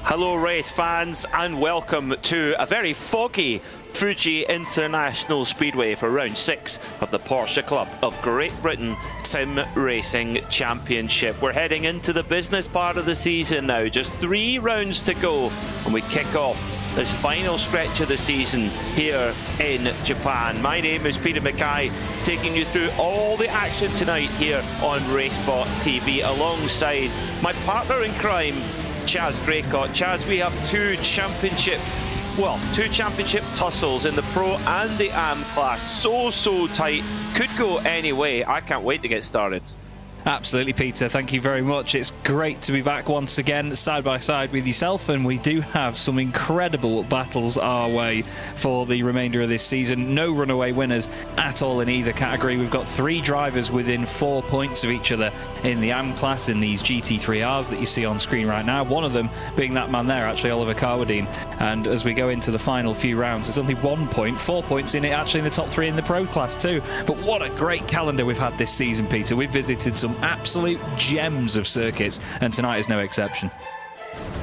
Hello race fans and welcome to a very foggy Fuji International Speedway for round 6 of the Porsche Club of Great Britain Sim Racing Championship. We're heading into the business part of the season now, just 3 rounds to go and we kick off this final stretch of the season here in Japan. My name is Peter Mackay, taking you through all the action tonight here on RaceSpotTV alongside my partner in crime, Chaz Draycott. Chaz, we have two championship tussles in the Pro and the AM class. So tight, could go any way. I can't wait to get started. Absolutely, Peter. Thank you very much. It's great to be back once again, side by side with yourself, and we do have some incredible battles our way for the remainder of this season. No runaway winners at all in either category. We've got 3 drivers within 4 points of each other in the AM class in these GT3Rs that you see on screen right now. One of them being that man there, actually, Oliver Carwadine. And as we go into the final few rounds, there's only 1 point, 4 points in it, actually in the top 3 in the Pro class too. But what a great calendar we've had this season, Peter. We've visited some absolute gems of circuits, and tonight is no exception.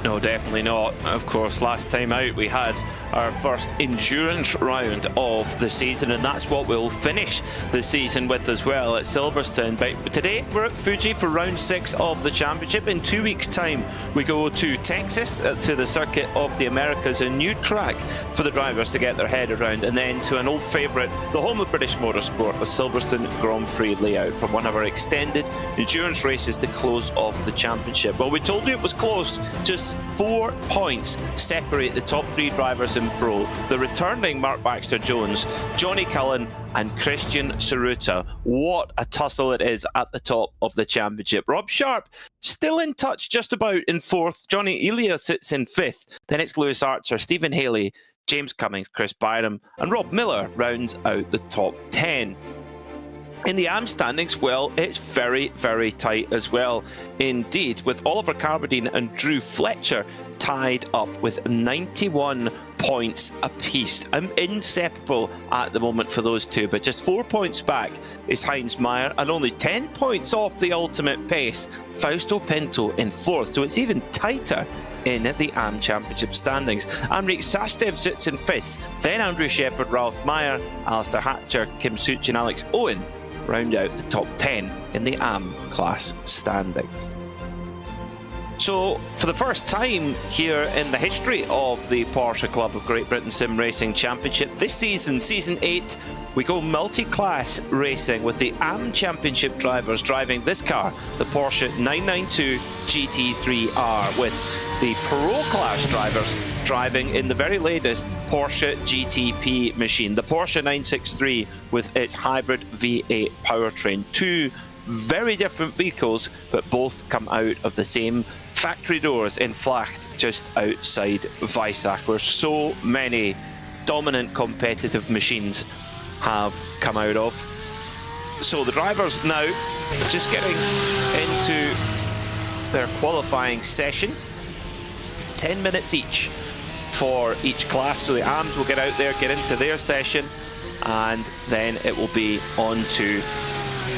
No, definitely not. Of course, last time out we had our first endurance round of the season, and that's what we'll finish the season with as well at Silverstone. But today we're at Fuji for round 6 of the championship. In 2 weeks' time we go to Texas, to the Circuit of the Americas, a new track for the drivers to get their head around, and then to an old favourite, the home of British motorsport, the Silverstone Grand Prix layout for one of our extended endurance races to close off the championship. Well, we told you it was close. Just 4 points separate the top 3 drivers in Pro. The returning Mark Baxter-Jones, Johnny Cullen and Christian Tsuruta. What a tussle it is at the top of the championship. Rob Sharp still in touch just about in 4th. Johnny Elia sits in 5th. Then it's Lewis Archer, Stephen Haley, James Cummings, Chris Byram and Rob Miller rounds out the top 10. In the AM standings, well, it's very tight as well. Indeed, with Oliver Carwadine and Drew Fletcher tied up with 91 points apiece. I'm inseparable at the moment for those two, but just 4 points back is Heinz Meyer and only 10 points off the ultimate pace, Fausto Pinto in 4th, so it's even tighter in the AM Championship standings. Amrik Sastev sits in 5th, then Andrew Shepard, Ralph Meyer, Alistair Hatcher, Kim Such and Alex Owen round out the top 10 in the AM class standings. So, for the first time here in the history of the Porsche Club of Great Britain Sim Racing Championship, this season, Season 8, we go multi-class racing with the AM Championship drivers driving this car, the Porsche 992 GT3R, with the Pro Class drivers driving in the very latest Porsche GTP machine, the Porsche 963 with its hybrid V8 powertrain. 2 very different vehicles, but both come out of the same factory doors in Flacht, just outside Weissach, where so many dominant competitive machines have come out of. So the drivers now just getting into their qualifying session. 10 minutes each for each class, so the AMs will get out there, get into their session, and then it will be on to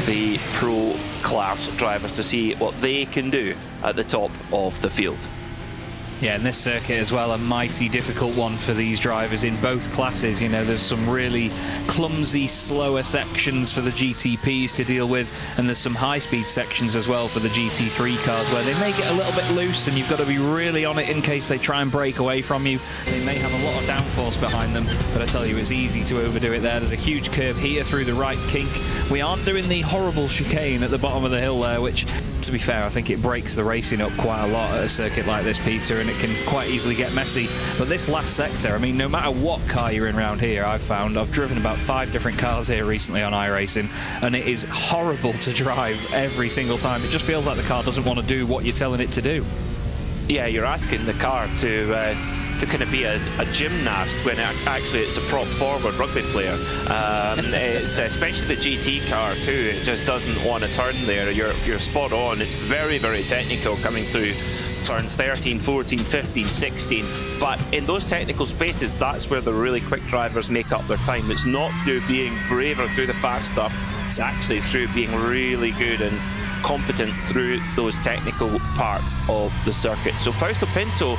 the Pro Class drivers to see what they can do at the top of the field. Yeah, and this circuit as well, a mighty difficult one for these drivers in both classes. You know, there's some really clumsy, slower sections for the GTPs to deal with, and there's some high-speed sections as well for the GT3 cars where they may get a little bit loose and you've got to be really on it in case they try and break away from you. They may have a lot of downforce behind them, but I tell you, it's easy to overdo it there. There's a huge curve here through the right kink. We aren't doing the horrible chicane at the bottom of the hill there, which, to be fair, I think it breaks the racing up quite a lot at a circuit like this, Peter, and it can quite easily get messy. But this last sector, I mean, no matter what car you're in around here, I've driven about 5 different cars here recently on iRacing, and it is horrible to drive every single time. It just feels like the car doesn't want to do what you're telling it to do. Yeah, you're asking the car to kind of be a gymnast when actually it's a prop forward rugby player. It's especially the GT car too. It just doesn't want to turn there. You're spot on. It's very technical coming through turns 13, 14, 15, 16. But in those technical spaces, that's where the really quick drivers make up their time. It's not through being brave or through the fast stuff. It's actually through being really good and competent through those technical parts of the circuit. So Fausto Pinto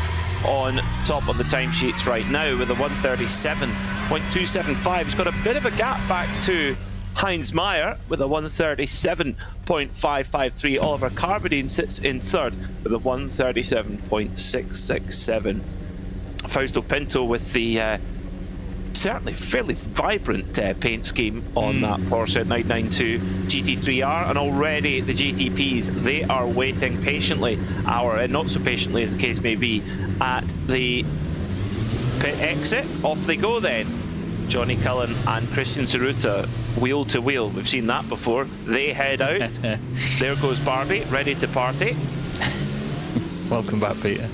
on top of the timesheets right now with a 137.275. He's got a bit of a gap back to Heinz Meyer with a 137.553. Oliver Carbadine sits in third with a 137.667. Fausto Pinto with the certainly fairly vibrant paint scheme on that Porsche 992 GT3R, and already the GTPs, they are waiting patiently, or not so patiently as the case may be, at the pit exit. Off they go then. Johnny Cullen and Christian Tsuruta, wheel to wheel. We've seen that before. They head out. There goes Barbie, ready to party. Welcome back, Peter.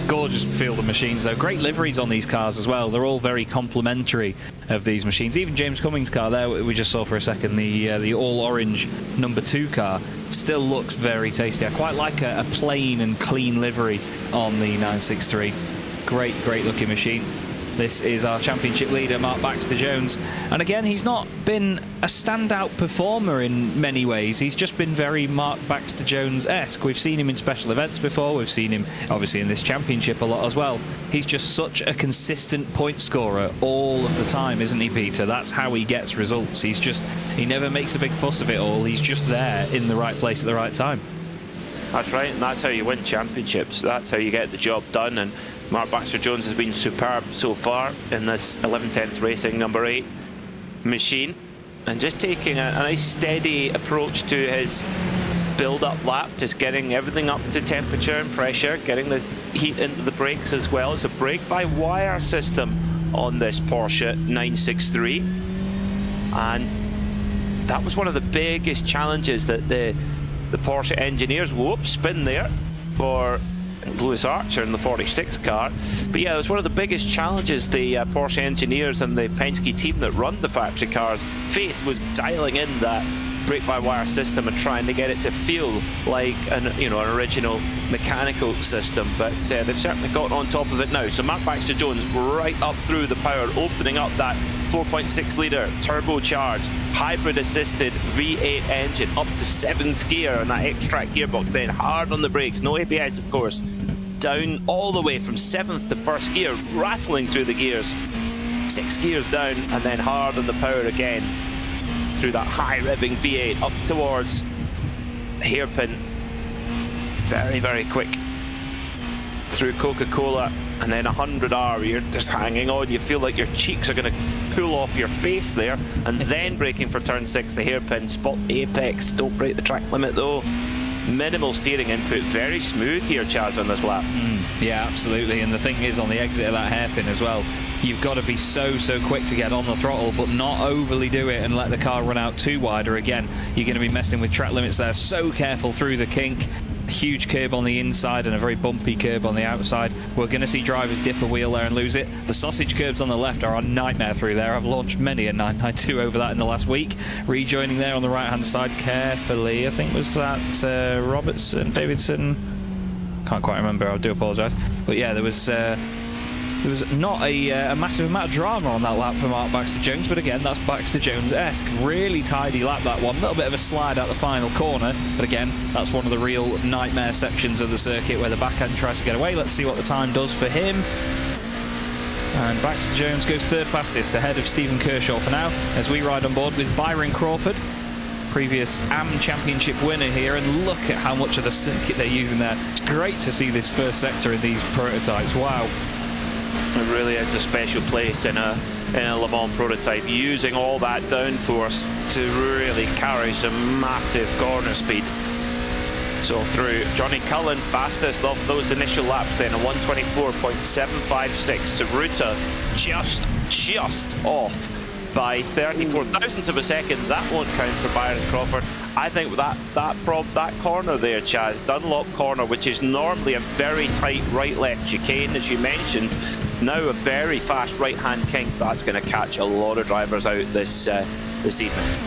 Gorgeous field of machines though. Great liveries on these cars as well. They're all very complimentary of these machines. Even James Cummings' car there, we just saw for a second, the all-orange number 2 car, still looks very tasty. I quite like a plain and clean livery on the 963. Great looking machine. This is our championship leader, Mark Baxter-Jones. And again, he's not been a standout performer in many ways. He's just been very Mark Baxter-Jones-esque. We've seen him in special events before. We've seen him, obviously, in this championship a lot as well. He's just such a consistent point scorer all of the time, isn't he, Peter? That's how he gets results. He never makes a big fuss of it all. He's just there in the right place at the right time. That's right, and that's how you win championships. That's how you get the job done. And Mark Baxter-Jones has been superb so far in this 11/10 Racing number 8 machine, and just taking a nice steady approach to his build-up lap, just getting everything up to temperature and pressure, getting the heat into the brakes as well. It's a brake-by-wire system on this Porsche 963, and that was one of the biggest challenges that the Porsche engineers, spin there for Lewis Archer in the 46 car. But yeah, it was one of the biggest challenges the Porsche engineers and the Penske team that run the factory cars faced, was dialing in that brake-by-wire system and trying to get it to feel like an original mechanical system. But they've certainly got on top of it now. So Mark Baxter-Jones right up through the power, opening up that 4.6 litre turbocharged hybrid assisted V8 engine up to 7th gear on that X-Track gearbox, then hard on the brakes, no ABS of course, down all the way from 7th to 1st gear, rattling through the gears, 6 gears down, and then hard on the power again through that high revving V8 up towards hairpin. Very quick through Coca-Cola, and then 100R, you're just hanging on. You feel like your cheeks are going to pull off your face there, and then braking for turn 6, the hairpin, spot the apex. Don't break the track limit though. Minimal steering input, very smooth here, Chaz, on this lap. Yeah, absolutely. And the thing is, on the exit of that hairpin as well, you've got to be so quick to get on the throttle, but not overly do it and let the car run out too wide, or again, you're going to be messing with track limits there. So careful through the kink. A huge curb on the inside and a very bumpy curb on the outside. We're going to see drivers dip a wheel there and lose it. The sausage curbs on the left are a nightmare through there. I've launched many a 992 over that in the last week. Rejoining there on the right hand side carefully, I think was that Robertson, Davidson, can't quite remember, I do apologise. But yeah, there was not a massive amount of drama on that lap for Mark Baxter-Jones, but again, that's Baxter-Jones-esque. Really tidy lap, that one. A little bit of a slide out the final corner, but again, that's one of the real nightmare sections of the circuit where the back end tries to get away. Let's see what the time does for him. And Baxter-Jones goes third fastest, ahead of Stephen Kershaw for now, as we ride on board with Byron Crawford, previous AM Championship winner here, and look at how much of the circuit they're using there. It's great to see this first sector in these prototypes. Wow. It really is a special place in a Le Mans prototype, using all that downforce to really carry some massive corner speed. So through Johnny Cullen, fastest of those initial laps then, a 124.756. Tsuruta just off by 34 thousandths of a second. That won't count for Byron Crawford. I think that corner there, Chaz, Dunlop corner, which is normally a very tight right-left chicane, as you mentioned, now a very fast right-hand kink. That's going to catch a lot of drivers out this evening.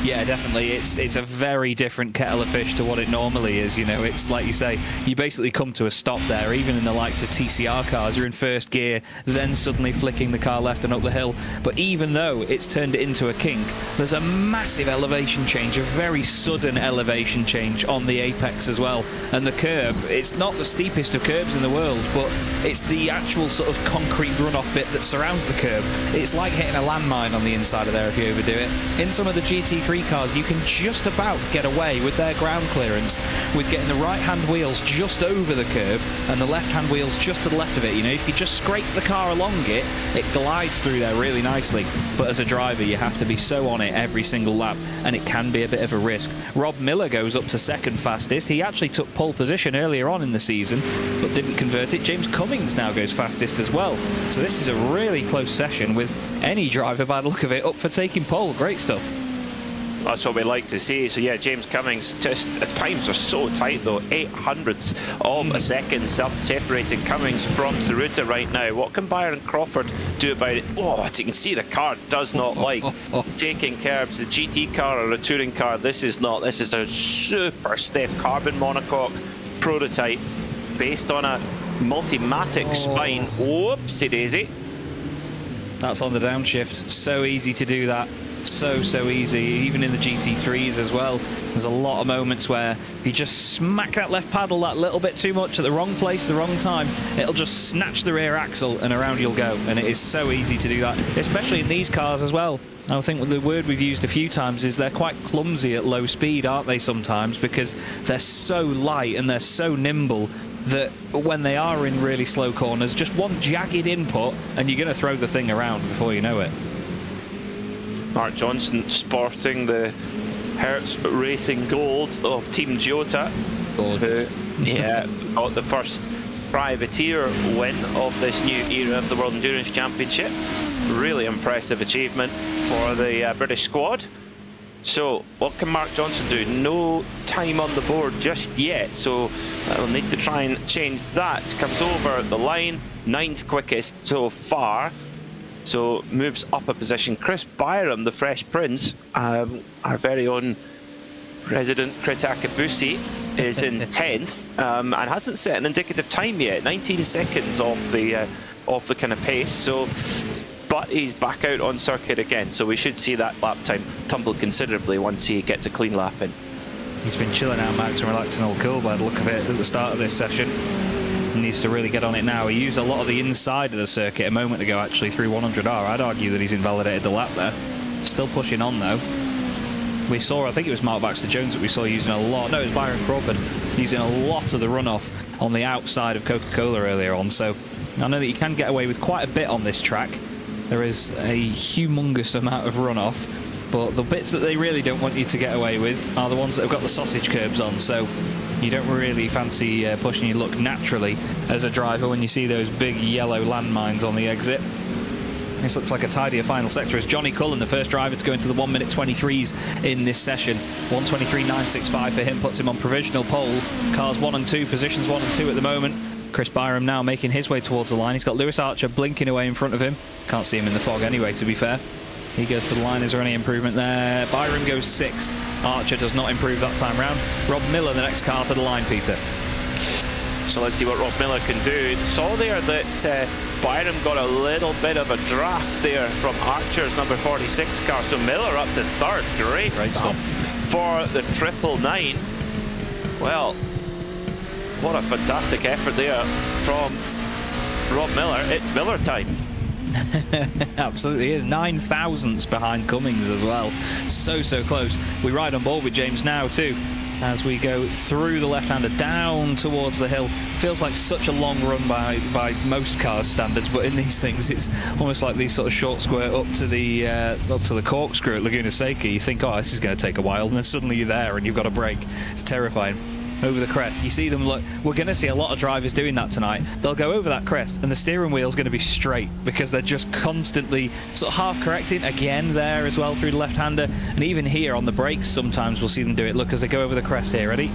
Yeah, definitely. It's a very different kettle of fish to what it normally is. You know, it's like you say, you basically come to a stop there. Even in the likes of TCR cars, you're in first gear, then suddenly flicking the car left and up the hill. But even though it's turned it into a kink, there's a massive elevation change, a very sudden elevation change on the apex as well. And the curb, it's not the steepest of curbs in the world, but it's the actual sort of concrete runoff bit that surrounds the curb. It's like hitting a landmine on the inside of there if you overdo it. In some of the GT3 cars, you can just about get away with their ground clearance with getting the right-hand wheels just over the curb and the left-hand wheels just to the left of it. You know, if you just scrape the car along it, it glides through there really nicely. But as a driver, you have to be so on it every single lap, and it can be a bit of a risk. Rob Miller goes up to second fastest. He actually took pole position earlier on in the season, but didn't convert it. James Cummings now goes fastest as well. So this is a really close session with any driver, by the look of it, up for taking pole. Great stuff. That's what we like to see. So yeah, James Cummings, just times are so tight though, 800ths of a second separating Cummings from Tsuruta right now. What can Byron Crawford do about it? Oh, as you can see, the car does not like taking curbs. The GT car or a touring car, this is not. This is a super stiff carbon monocoque prototype based on a Multimatic spine. Whoopsie daisy. That's on the downshift. So easy to do that. So easy, even in the GT3s as well. There's a lot of moments where if you just smack that left paddle that little bit too much at the wrong place, the wrong time, it'll just snatch the rear axle and around you'll go. And it is so easy to do that, especially in these cars as well. I think the word we've used a few times is they're quite clumsy at low speed, aren't they, sometimes, because they're so light and they're so nimble that when they are in really slow corners, just one jagged input and you're going to throw the thing around before you know it. Mark Johnson sporting the Hertz Racing Gold of Team Giota, who got the first privateer win of this new era of the World Endurance Championship. Really impressive achievement for the British squad. So what can Mark Johnson do? No time on the board just yet, so we'll need to try and change that. Comes over the line, 9th quickest so far. So moves up a position. Chris Byram, the Fresh Prince, our very own resident Chris Akabusi, is in 10th and hasn't set an indicative time yet. 19 seconds off the kind of pace. So, but he's back out on circuit again. So we should see that lap time tumble considerably once he gets a clean lap in. He's been chilling out, Max, and relaxing all cool by the look of it at the start of this session. He needs to really get on it now. He used a lot of the inside of the circuit a moment ago, actually, through 100R. I'd argue that he's invalidated the lap there. Still pushing on, though. We saw, I think it was Mark Baxter-Jones that we saw using a lot. No, it was Byron Crawford using a lot of the runoff on the outside of Coca-Cola earlier on. So I know that you can get away with quite a bit on this track. There is a humongous amount of runoff, but the bits that they really don't want you to get away with are the ones that have got the sausage curbs on. So you don't really fancy pushing your luck naturally as a driver when you see those big yellow landmines on the exit. This looks like a tidier final sector as Johnny Cullen, the first driver to go into the 1 minute 23s in this session. 1:23.965 for him, puts him on provisional pole. Cars 1 and 2, positions 1 and 2 at the moment. Chris Byram now making his way towards the line. He's got Lewis Archer blinking away in front of him. Can't see him in the fog anyway, to be fair. He goes to the line. Is there any improvement there? Byram goes 6th. Archer does not improve that time round. Rob Miller, the next car to the line, Peter. So let's see what Rob Miller can do. Saw there that Byram got a little bit of a draft there from Archer's number 46 car. So Miller up to 3rd. Great stuff for the 999. Well, what a fantastic effort there from Rob Miller. It's Miller time. Absolutely is. 9 thousandths behind Cummings as well. So close. We ride on board with James now too as we go through the left-hander down towards the hill. Feels like such a long run by most cars' standards, but in these things it's almost like these sort of short square up to the corkscrew at Laguna Seca. You think, oh, this is going to take a while, and then suddenly you're there and you've got a brake. It's terrifying. Over the crest, you see them look. We're going to see a lot of drivers doing that tonight. They'll go over that crest and the steering wheel's going to be straight because they're just constantly sort of half correcting again there as well through the left-hander. And even here on the brakes sometimes we'll see them do it. Look as they go over the crest here. Ready?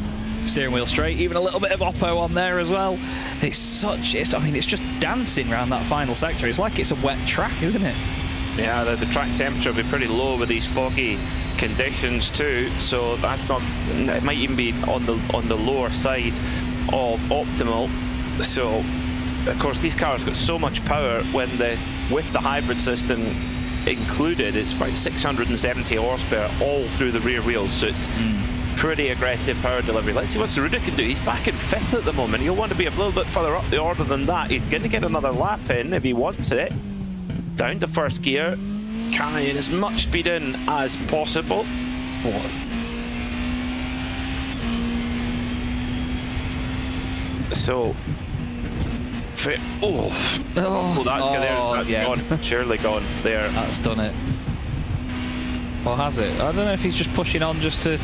Steering wheel straight, even a little bit of oppo on there as well. It's just dancing around that final sector. It's like it's a wet track, isn't it? Yeah, the track temperature will be pretty low with these foggy conditions too, so that's not, it might even be on the lower side of optimal. So of course these cars got so much power with the hybrid system included. It's about 670 horsepower all through the rear wheels, so it's pretty aggressive power delivery. Let's see what Tsuruta can do. He's back in 5th at the moment. He'll want to be a little bit further up the order than that. He's going to get another lap in if he wants it. Down to first gear, carrying as much speed in as possible. So, that's gone. Surely gone there. That's done it. Or has it? I don't know if he's just pushing on just to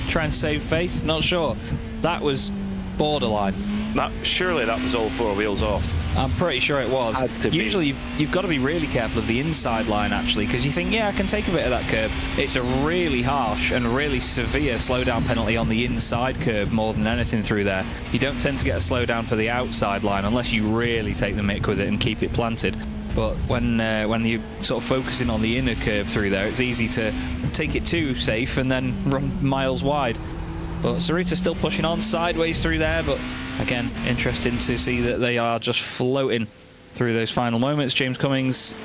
try and save face. Not sure. That was borderline. Surely that was all 4 wheels off. I'm pretty sure it was. Usually you've got to be really careful of the inside line, actually, because you think, yeah, I can take a bit of that curb. It's a really harsh and really severe slowdown penalty on the inside curb more than anything through there. You don't tend to get a slowdown for the outside line unless you really take the mick with it and keep it planted. But when you're sort of focusing on the inner curb through there, it's easy to take it too safe and then run miles wide. But Tsuruta's still pushing on sideways through there, but again, interesting to see that they are just floating through those final moments. James Cummings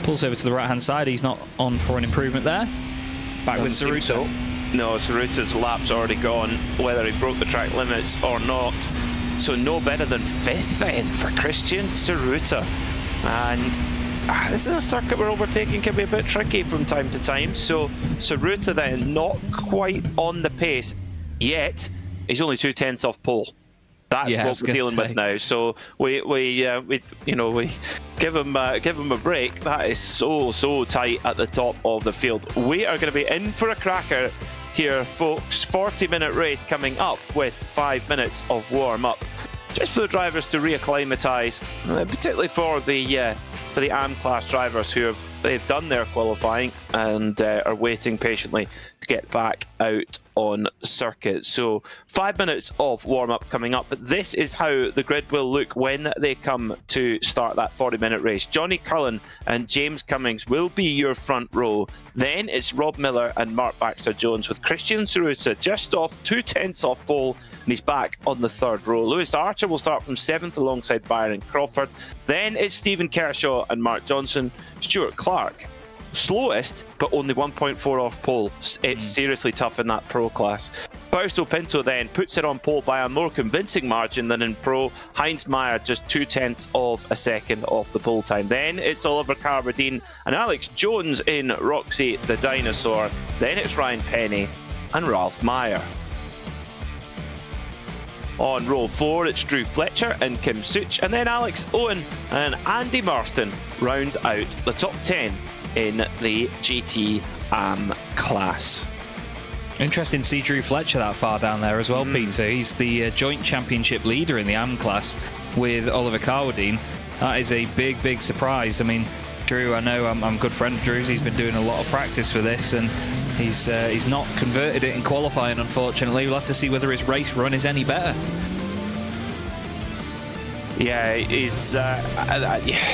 pulls over to the right-hand side. He's not on for an improvement there. Back with Tsuruta. So. No, Tsuruta's lap's already gone, whether he broke the track limits or not. So no better than 5th then for Christian Tsuruta. And this is a circuit where overtaking can be a bit tricky from time to time. So Tsuruta then not quite on the pace yet. He's only 2/10 off pole. That's what we're dealing with now. So we give him a break. That is so tight at the top of the field. We are going to be in for a cracker here, folks. 40-minute race coming up with 5 minutes of warm up, just for the drivers to reacclimatise, particularly for the AM class drivers they've done their qualifying and are waiting patiently to get back out on circuit. So 5 minutes of warm-up coming up, but this is how the grid will look when they come to start that 40-minute race. Johnny Cullen and James Cummings will be your front row. Then it's Rob Miller and Mark Baxter-Jones, with Christian Tsuruta just off 2/10 off pole, and he's back on the 3rd row. Lewis Archer will start from 7th alongside Byron Crawford. Then it's Stephen Kershaw and Mark Johnson. Stuart Clark slowest, but only 1.4 off pole. It's seriously tough in that pro class. Fausto Pinto then puts it on pole by a more convincing margin than in pro. Heinz Meyer just 2/10 of a second off the pole time. Then it's Oliver Carberdine and Alex Jones in Roxy the Dinosaur. Then it's Ryan Penny and Ralph Meyer. On row 4, it's Drew Fletcher and Kim Such, and then Alex Owen and Andy Marston round out the top 10 in the GT AM class. Interesting to see Drew Fletcher that far down there as well, Peter. He's the joint championship leader in the AM class with Oliver Carwadine. That is a big surprise. I mean, Drew, I know I'm good friend of Drew's. He's been doing a lot of practice for this, and he's not converted it in qualifying, unfortunately. We'll have to see whether his race run is any better. Yeah,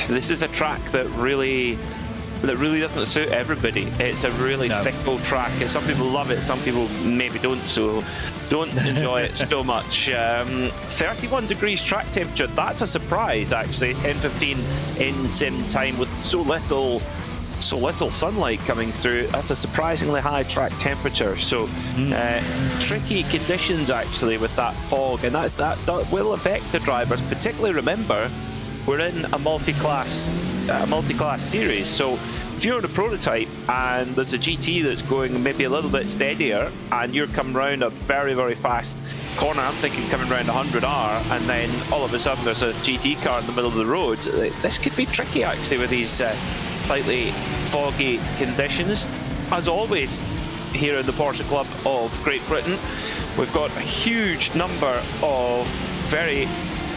this is a track that really doesn't suit everybody. It's a really fickle track. Some people love it, some people maybe don't, so don't enjoy it so much. 31 degrees track temperature, that's a surprise actually. 10:15 in sim time with so little sunlight coming through. That's a surprisingly high track temperature. So tricky conditions actually with that fog, and that will affect the drivers. Particularly, remember, we're in a multi-class series, so if you're in a prototype and there's a GT that's going maybe a little bit steadier and you're coming around a very fast corner, I'm thinking coming around 100R, and then all of a sudden there's a GT car in the middle of the road, this could be tricky actually with these slightly foggy conditions. As always, here in the Porsche Club of Great Britain, we've got a huge number of very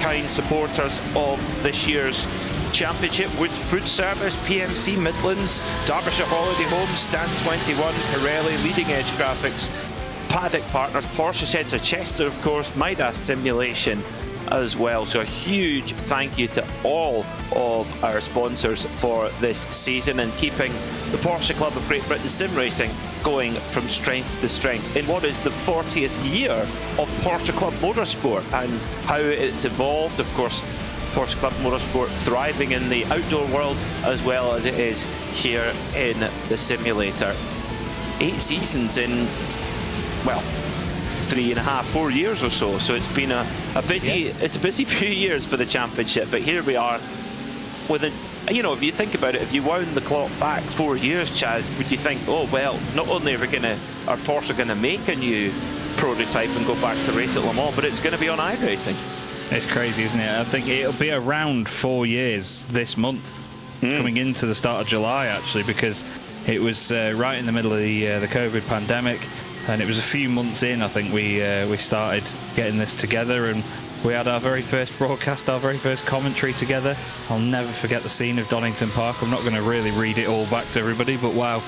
kind supporters of this year's championship: Woods Food Service, PMC Midlands, Derbyshire Holiday Homes, Stand 21, Pirelli, Leading Edge Graphics, Paddock Partners, Porsche Centre Chester, of course, Midas Simulation, as well. So a huge thank you to all of our sponsors for this season and keeping the Porsche Club of Great Britain Sim Racing going from strength to strength in what is the 40th year of Porsche Club Motorsport, and how it's evolved. Of course, Porsche Club Motorsport thriving in the outdoor world as well as it is here in the simulator. 8 seasons in, well, 3.5, 4 years or so. So it's been a busy, it's a busy few years for the championship. But here we are with a, you know, if you think about it, if you wound the clock back 4 years, Chaz, would you think, oh well, not only are Porsche going to make a new prototype and go back to race at Le Mans, but it's going to be on iRacing. It's crazy, isn't it? I think it'll be around 4 years this month, coming into the start of July, actually, because it was right in the middle of the COVID pandemic, and it was a few months in, I think, we started getting this together, and we had our very first broadcast, our very first commentary together. I'll never forget the scene of Donington Park. I'm not going to really read it all back to everybody, but wow,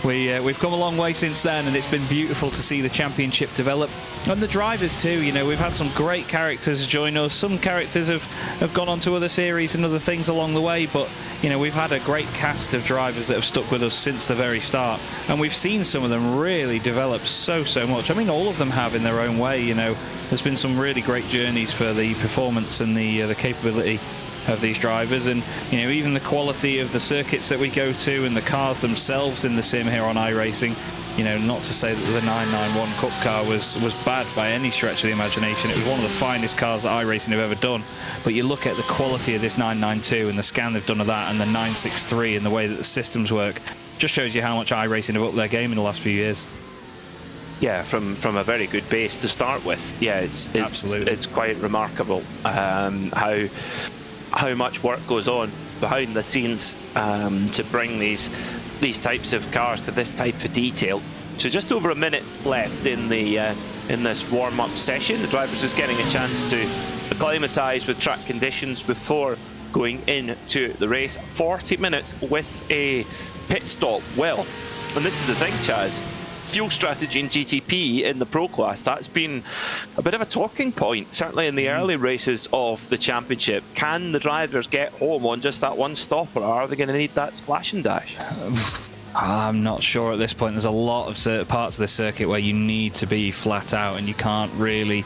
we've come a long way since then, and it's been beautiful to see the championship develop. And the drivers too, you know, we've had some great characters join us. Some characters have gone on to other series and other things along the way, but you know, we've had a great cast of drivers that have stuck with us since the very start, and we've seen some of them really develop so much. I mean, all of them have in their own way. You know, there's been some really great journeys for the performance and the capability of these drivers, and you know, even the quality of the circuits that we go to and the cars themselves in the sim here on iRacing. You know, not to say that the 991 Cup car was bad by any stretch of the imagination. It was one of the finest cars that iRacing have ever done. But you look at the quality of this 992 and the scan they've done of that, and the 963 and the way that the systems work, just shows you how much iRacing have upped their game in the last few years. Yeah, from a very good base to start with. Yeah, it's quite remarkable how much work goes on behind the scenes to bring these types of cars to this type of detail. So just over a minute left in this warm-up session. The drivers just getting a chance to acclimatise with track conditions before going into the race. 40 minutes with a pit stop. Well, and this is the thing, Chaz, fuel strategy in GTP in the Pro class, that's been a bit of a talking point, certainly in the early races of the championship. Can the drivers get home on just that one stop, or are they going to need that splash and dash? I'm not sure at this point. There's a lot of parts of this circuit where you need to be flat out, and you can't really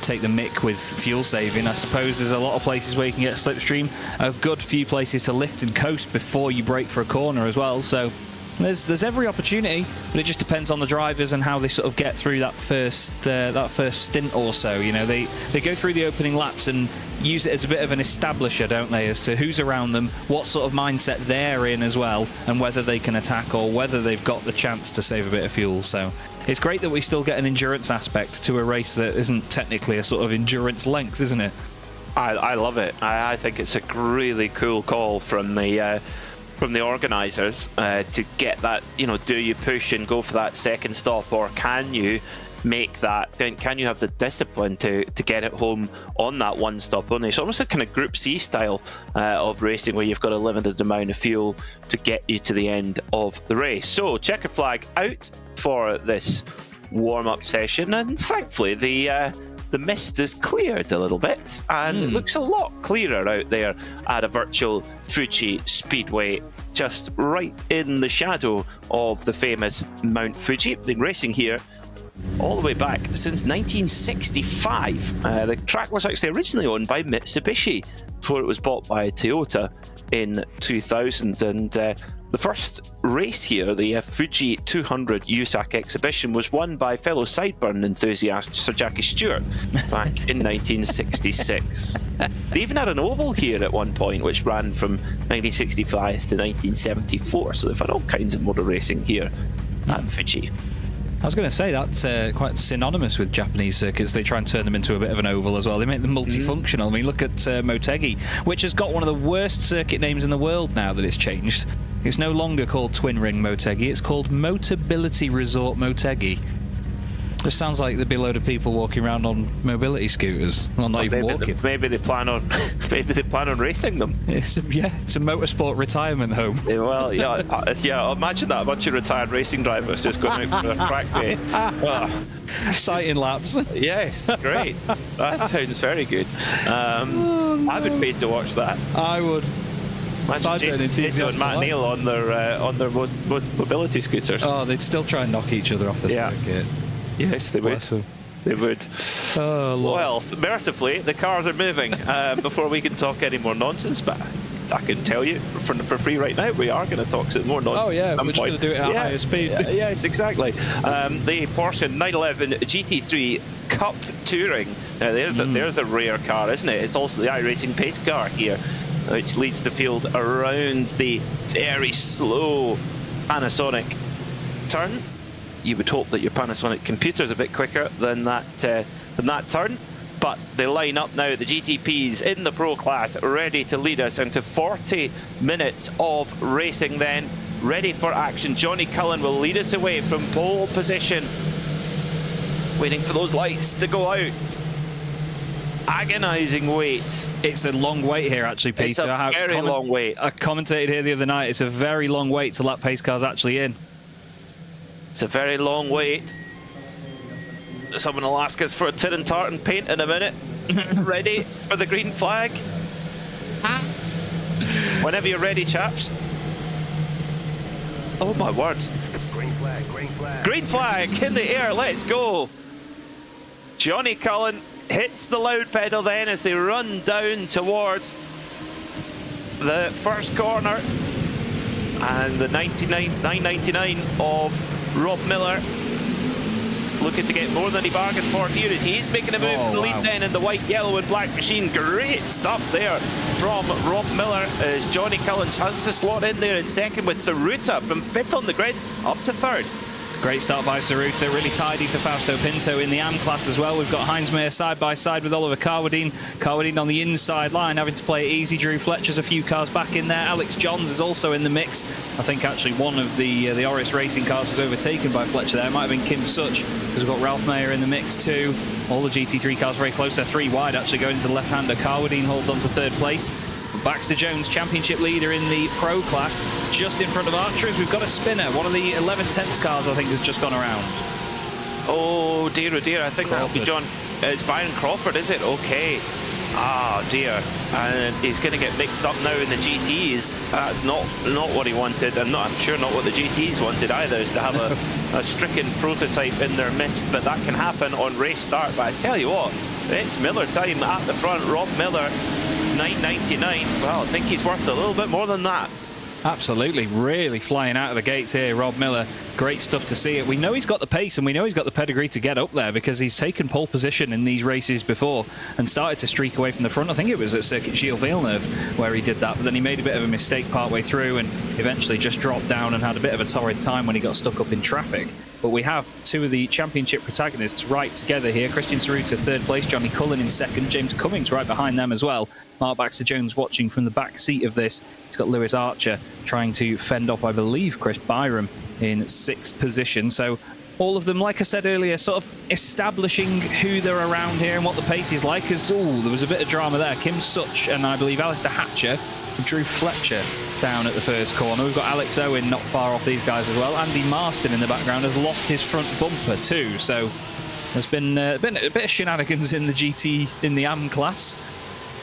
take the mick with fuel saving. I suppose there's a lot of places where you can get a slipstream, a good few places to lift and coast before you brake for a corner as well. So there's every opportunity, but it just depends on the drivers and how they sort of get through that first stint or so. You know, they go through the opening laps and use it as a bit of an establisher, don't they, as to who's around them, what sort of mindset they're in as well, and whether they can attack or whether they've got the chance to save a bit of fuel. So it's great that we still get an endurance aspect to a race that isn't technically a sort of endurance length, isn't it? I love it. I think it's a really cool call from the organisers to get that, you know, do you push and go for that second stop, or can you make that, then can you have the discipline to get it home on that one stop only? It's almost a kind of Group C style of racing, where you've got a limited amount of fuel to get you to the end of the race. So checker flag out for this warm-up session, and thankfully the mist has cleared a little bit, and it looks a lot clearer out there at a virtual Fuji Speedway, just right in the shadow of the famous Mount Fuji. Been racing here all the way back since 1965. The track was actually originally owned by Mitsubishi before it was bought by Toyota in 2000, and the first race here, the Fuji 200 USAC exhibition, was won by fellow Sideburn enthusiast Sir Jackie Stewart back in 1966. They even had an oval here at one point, which ran from 1965 to 1974, so they've had all kinds of motor racing here at Fuji. I was going to say that's quite synonymous with Japanese circuits. They try and turn them into a bit of an oval as well. They make them multifunctional. I mean, look at Motegi, which has got one of the worst circuit names in the world now that it's changed. It's no longer called Twin Ring Motegi. It's called Motability Resort Motegi. It sounds like there'd be a load of people walking around on mobility scooters. Well, not even walking. Maybe they plan on racing them. It's a motorsport retirement home. Yeah, well, yeah. Imagine that, a bunch of retired racing drivers just going out for a track day. Sighting laps. Yes, great. That sounds very good. I would pay to watch that. I would. Imagine Jason and Matt Neal on their mobility scooters. Oh, they'd still try and knock each other off the circuit. Yes, they would. They would. Oh, Lord. Well, mercifully, the cars are moving. Before we can talk any more nonsense, but I can tell you for free right now, we are going to talk some more nonsense. Oh yeah, we're just going to do it at higher speed. Yes, exactly. The Porsche 911 GT3 Cup Touring. Now, there's a rare car, isn't it? It's also the iRacing pace car here, which leads the field around the very slow Panasonic turn. You would hope that your Panasonic computer is a bit quicker than that turn, but they line up now, the GTPs in the Pro class, ready to lead us into 40 minutes of racing then, ready for action. Johnny Cullen will lead us away from pole position, waiting for those lights to go out. Agonising wait. It's a long wait here, actually, Peter. It's a very long wait. I commentated here the other night. It's a very long wait till that pace car's actually in. It's a very long wait. Someone will ask us for a tin and tartan paint in a minute. Ready for the green flag? Whenever you're ready, chaps. Oh my word. Green flag, green flag. Green flag in the air, let's go. Johnny Cullen hits the loud pedal then as they run down towards the first corner. And the 999 of Rob Miller, looking to get more than he bargained for here as he's making a move to the lead then in the white, yellow and black machine. Great stuff there from Rob Miller as Johnny Cullens has to slot in there in second with Saruta from 5th on the grid up to 3rd. Great start by Saruta, really tidy for Fausto Pinto in the AM class as well. We've got Heinz Mayer side by side with Oliver Carwadine. Carwadine on the inside line, having to play it easy. Drew Fletcher's a few cars back in there. Alex Johns is also in the mix. I think actually one of the Oris racing cars was overtaken by Fletcher there. It might have been Kim Such, because we've got Ralph Mayer in the mix too. All the GT3 cars very close. They're 3 wide actually going into the left-hander. Carwadine holds on to 3rd place. Baxter Jones, championship leader in the Pro class, just in front of Archers. We've got a spinner. One of the 11 tenths cars, I think, has just gone around. Oh dear, I think that'll be John. It's Byron Crawford, is it? Okay. Ah, dear. And he's going to get mixed up now in the GTs. That's not what he wanted, and I'm sure not what the GTs wanted either, is to have a stricken prototype in their midst, but that can happen on race start. But I tell you what, it's Miller time at the front. Rob Miller, 999. Well, I think he's worth a little bit more than that. Absolutely, really flying out of the gates here, Rob Miller. Great stuff to see it. We know he's got the pace and we know he's got the pedigree to get up there because he's taken pole position in these races before and started to streak away from the front. I think it was at Circuit Gilles Villeneuve where he did that, but then he made a bit of a mistake partway through and eventually just dropped down and had a bit of a torrid time when he got stuck up in traffic. But we have 2 of the championship protagonists right together here. Christian Saruta, 3rd place. Johnny Cullen in 2nd. James Cummings right behind them as well. Mark Baxter-Jones watching from the back seat of this. He's got Lewis Archer trying to fend off, I believe, Chris Byram in 6th position. So all of them, like I said earlier, sort of establishing who they're around here and what the pace is like. Because, there was a bit of drama there. Kim Such and I believe Alistair Hatcher, Drew Fletcher down at the first corner. We've got Alex Owen not far off these guys as well. Andy Marston in the background has lost his front bumper too. So there's been a bit of shenanigans in the GT, in the AM class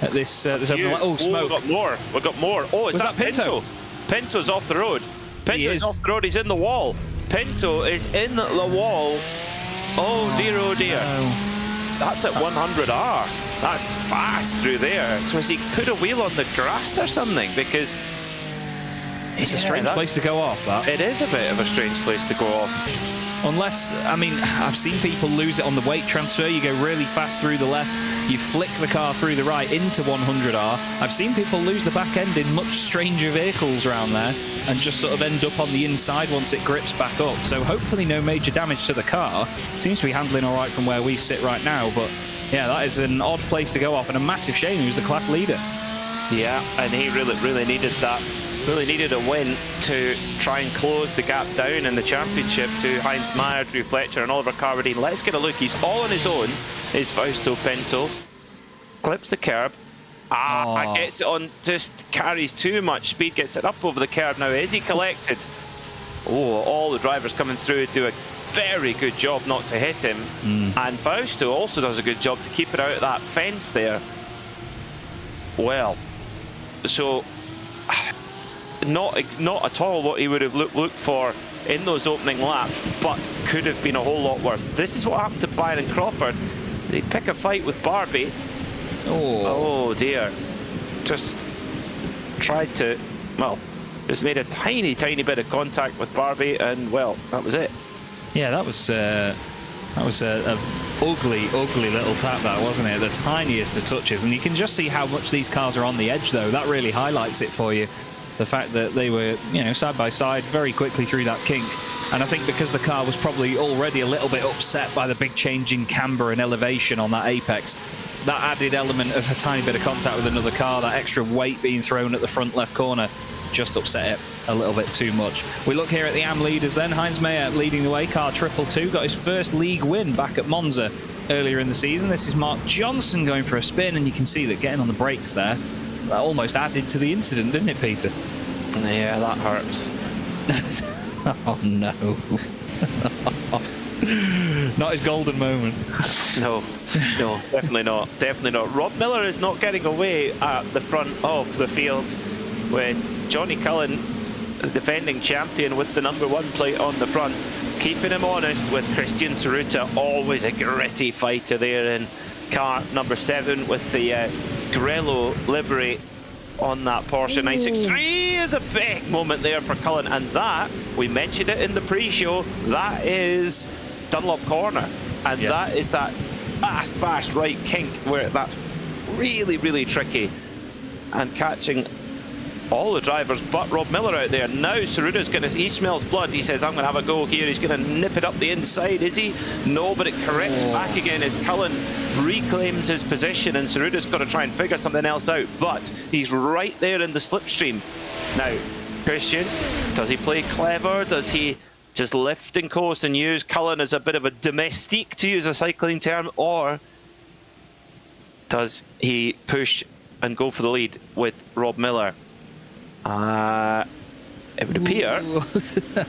at this open. Oh, smoke. We've got more. Oh, is that Pinto? Pinto's off the road. Pinto's off the road. He's in the wall. Pinto is in the wall. Oh dear, oh dear. No. That's at 100R. That's fast through there. So has he put a wheel on the grass or something? Because it's a strange place to go off, that. It is a bit of a strange place to go off. Unless, I mean, I've seen people lose it on the weight transfer. You go really fast through the left, you flick the car through the right into 100R. I've seen people lose the back end in much stranger vehicles around there and just sort of end up on the inside once it grips back up. So hopefully no major damage to the car. Seems to be handling all right from where we sit right now, but yeah, that is an odd place to go off and a massive shame. He was the class leader. Yeah, and he really needed that really needed a win to try and close the gap down in the championship to Heinz Meyer, Drew Fletcher and Oliver Carradine. Let's get a look. He's all on his own, is Fausto Pinto. Clips the curb. And gets it on, just carries too much speed, gets it up over the curb. Now, is he collected? Oh, all the drivers coming through do a very good job not to hit him. And Fausto also does a good job to keep it out of that fence there. Well, so not at all what he would have looked for in those opening laps, but could have been a whole lot worse. This is what happened to Byron Crawford. They pick a fight with Barbie. Oh dear. Just tried to, well, just made a tiny bit of contact with Barbie, and well, that was it. Yeah, that was a ugly little tap, that, wasn't it? The tiniest of touches, and you can just see how much these cars are on the edge, though. That really highlights it for you. The fact that they were, you know, side by side very quickly through that kink. And I think because the car was probably already a little bit upset by the big change in camber and elevation on that apex, that added element of a tiny bit of contact with another car, that extra weight being thrown at the front left corner, just upset it a little bit too much. We look here at the AM leaders then. Heinz Meyer leading the way, car 222, got his first league win back at Monza earlier in the season. This is Mark Johnson going for a spin, and you can see that getting on the brakes there, that almost added to the incident, didn't it, Peter? Yeah, that hurts. Oh no. Not his golden moment. No, definitely not. Rob Miller is not getting away at the front of the field with Johnny Cullen, the defending champion, with the #1 plate on the front, keeping him honest with Christian Tsuruta. Always a gritty fighter there in car #7 with the Grello livery on that Porsche 963. Is a big moment there for Cullen, and that, we mentioned it in the pre-show, that is Dunlop corner, and that is that fast right kink where that's really tricky, and catching all the drivers but Rob Miller out there. Now Tsuruta's gonna, he smells blood. He says, I'm gonna have a go here. He's gonna nip it up the inside, is he? No, but it corrects back again as Cullen reclaims his position, and Tsuruta's got to try and figure something else out, but he's right there in the slipstream. Now, Christian, does he play clever? Does he just lift and coast and use Cullen as a bit of a domestique, to use a cycling term, or does he push and go for the lead with Rob Miller? It would appear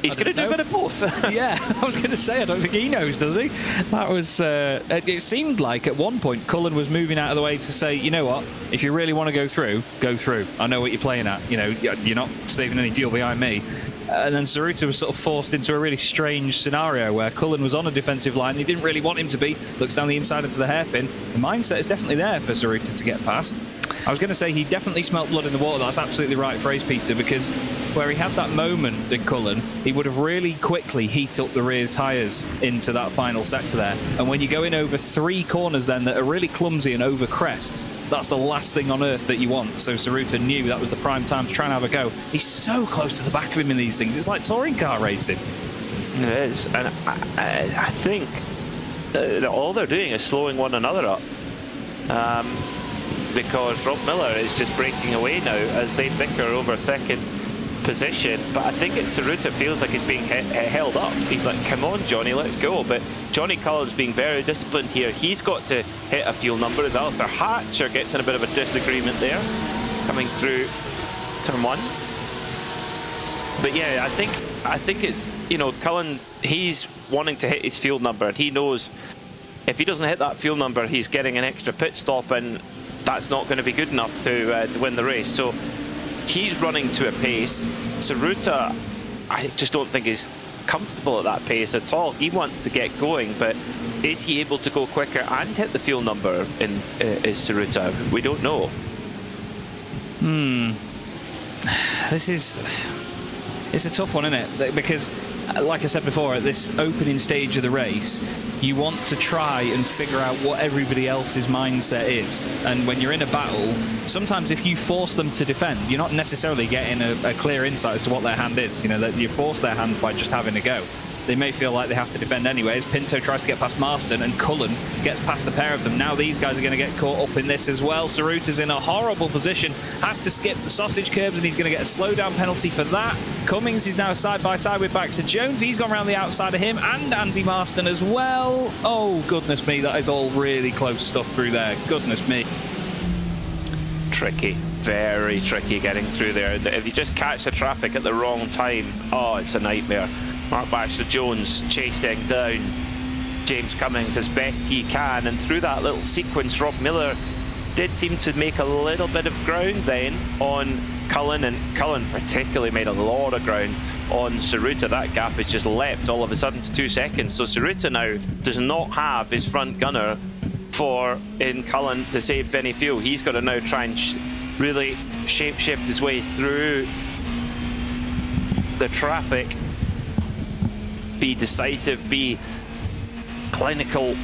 he's going to do a bit of both. Yeah, I was going to say, I don't think he knows, does he? That was, it seemed like at one point Cullen was moving out of the way to say, you know what, if you really want to go through, go through. I know what you're playing at. You know, you're not saving any fuel behind me. And then Tsuruta was sort of forced into a really strange scenario where Cullen was on a defensive line. He didn't really want him to be. Looks down the inside into the hairpin. The mindset is definitely there for Tsuruta to get past. I was going to say he definitely smelt blood in the water. That's absolutely the right phrase, Peter, because where he had that moment in Cullen, he would have really quickly heat up the rear tyres into that final sector there. And when you go in over 3 corners then that are really clumsy and over crests, that's the last thing on earth that you want. So Tsuruta knew that was the prime time to try and have a go. He's so close to the back of him in these things. It's like touring car racing. It is, and I think all they're doing is slowing one another up. Because Rob Miller is just breaking away now as they bicker over second position. But I think it's Tsuruta feels like he's being held up. He's like, come on, Johnny, let's go. But Johnny Cullen's being very disciplined here. He's got to hit a fuel number as Alistair Hatcher gets in a bit of a disagreement there, coming through turn 1. But yeah, I think it's, you know, Cullen, he's wanting to hit his fuel number, and he knows if he doesn't hit that fuel number, he's getting an extra pit stop, and that's not going to be good enough to win the race. So he's running to a pace. Tsuruta, I just don't think is comfortable at that pace at all. He wants to get going, but is he able to go quicker and hit the fuel number in is Tsuruta? We don't know. It's a tough one, isn't it? Because, like I said before, at this opening stage of the race, you want to try and figure out what everybody else's mindset is. And when you're in a battle, sometimes if you force them to defend, you're not necessarily getting a clear insight as to what their hand is. You know, that you force their hand by just having a go. they may feel like they have to defend anyways. Pinto tries to get past Marston, and Cullen gets past the pair of them. Now these guys are going to get caught up in this as well. Saruta's in a horrible position, has to skip the sausage curbs, and he's going to get a slowdown penalty for that. Cummings is now side by side with Baxter Jones. He's gone around the outside of him, and Andy Marston as well. Oh, goodness me, that is all really close stuff through there. Goodness me. Tricky, very tricky getting through there. If you just catch the traffic at the wrong time, oh, it's a nightmare. Mark Baxter Jones chasing down James Cummings as best he can, and through that little sequence, Rob Miller did seem to make a little bit of ground then on Cullen, and Cullen particularly made a lot of ground on Saruta. That gap has just leapt all of a sudden to 2 seconds. So Saruta now does not have his front gunner in Cullen to save any fuel. He's got to now try and really shape-shift his way through the traffic, be decisive, be clinical,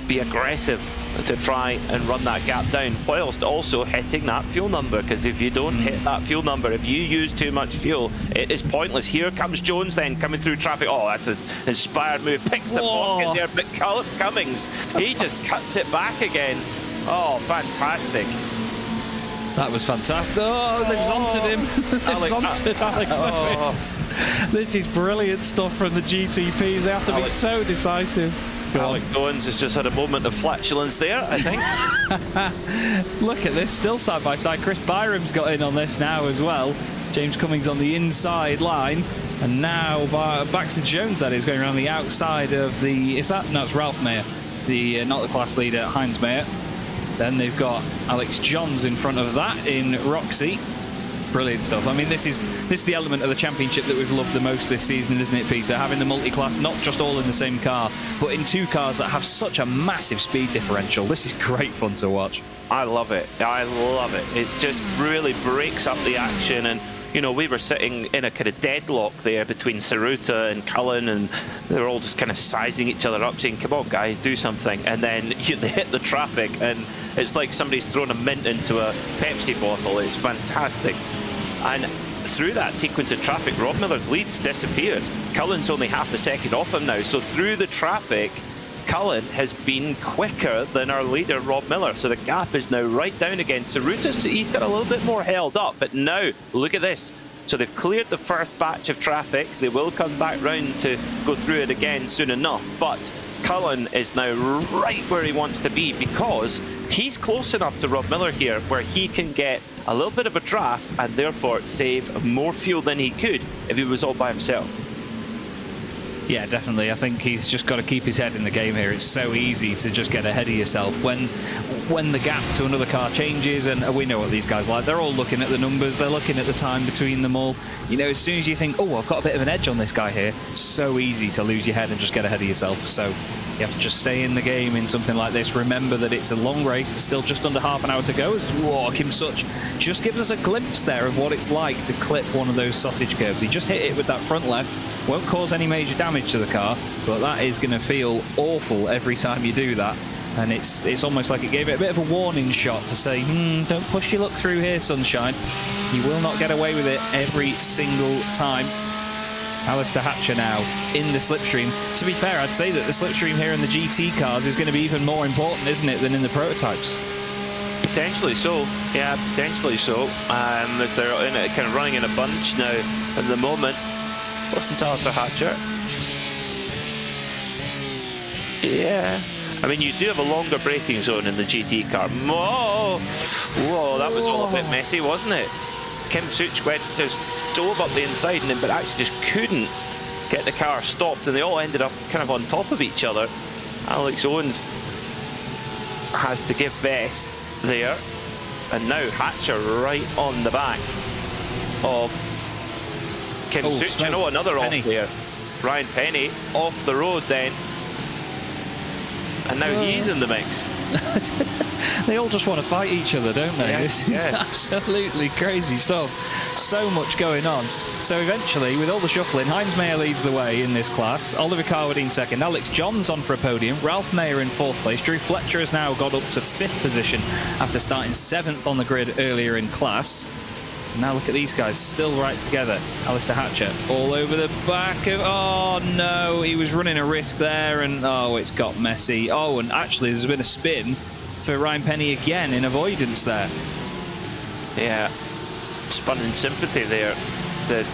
be aggressive to try and run that gap down, whilst also hitting that fuel number, because if you don't hit that fuel number, if you use too much fuel, it is pointless. Here comes Jones then coming through traffic. Oh, that's an inspired move, picks the pocket there, but Cummings, he just cuts it back again. Oh, fantastic. That was fantastic. Oh, they've zonted him. They've zonted Alex. Oh. This is brilliant stuff from the GTPs. They have to be so decisive. Alex Owens has just had a moment of flatulence there, I think. Look at this, still side by side. Chris Byram's got in on this now as well. James Cummings on the inside line, and now Baxter Jones, that is, going around the outside of the. Is that? No, it's Ralph Mayer, the not the class leader, Heinz Mayer. Then they've got Alex Johns in front of that in Roxy. Brilliant stuff. I mean, this is the element of the championship that we've loved the most this season, isn't it, Peter? Having the multi-class, not just all in the same car, but in two cars that have such a massive speed differential. This is great fun to watch. I love it. I love it. It just really breaks up the action, and you know, we were sitting in a kind of deadlock there between Saruta and Cullen, and they were all just kind of sizing each other up, saying, come on guys, do something. And then they hit the traffic, and it's like somebody's thrown a mint into a Pepsi bottle. It's fantastic. And through that sequence of traffic, Rob Miller's lead's disappeared. Cullen's only half a second off him now. So through the traffic, Cullen has been quicker than our leader, Rob Miller. So the gap is now right down again. Saruta, he's got a little bit more held up. But now, look at this. So they've cleared the first batch of traffic. They will come back round to go through it again soon enough. But Cullen is now right where he wants to be, because he's close enough to Rob Miller here where he can get a little bit of a draft and therefore save more fuel than he could if he was all by himself. Yeah, definitely. I think he's just got to keep his head in the game here. It's so easy to just get ahead of yourself when the gap to another car changes, and we know what these guys like. They're all looking at the numbers, they're looking at the time between them all. You know, as soon as you think, oh, I've got a bit of an edge on this guy here, it's so easy to lose your head and just get ahead of yourself. So you have to just stay in the game in something like this. Remember that it's a long race. There's still just under half an hour to go. Whoa, Kim Such just gives us a glimpse there of what it's like to clip one of those sausage curbs. He just hit it with that front left. Won't cause any major damage to the car, but that is going to feel awful every time you do that. And it's almost like it gave it a bit of a warning shot to say, don't push your luck through here, sunshine. You will not get away with it every single time. Alistair Hatcher now in the slipstream. To be fair, I'd say that the slipstream here in the GT cars is going to be even more important, isn't it, than in the prototypes? Potentially so, yeah, potentially so. As they're kind of running in a bunch now at the moment. Listen to Alistair Hatcher. Yeah. I mean, you do have a longer braking zone in the GT car. Whoa, that was all a bit messy, wasn't it? Kim Such just dove up the inside, but actually just couldn't get the car stopped, and they all ended up kind of on top of each other. Alex Owens has to give best there, and now Hatcher right on the back of Kim Such. And another Penny off there. Ryan Penny off the road then. And now he's in the mix. They all just want to fight each other, don't they? Yeah, This is absolutely crazy stuff. So much going on. So eventually, with all the shuffling, Heinz Mayer leads the way in this class. Oliver Carwadine second. Alex Johns on for a podium. Ralph Mayer in fourth place. Drew Fletcher has now got up to fifth position after starting seventh on the grid earlier in class. Now look at these guys, still right together. Alistair Hatcher all over the back of... Oh, no, he was running a risk there, and oh, it's got messy. Oh, and actually, there's been a spin for Ryan Penny again in avoidance there. Yeah, spun in sympathy there, did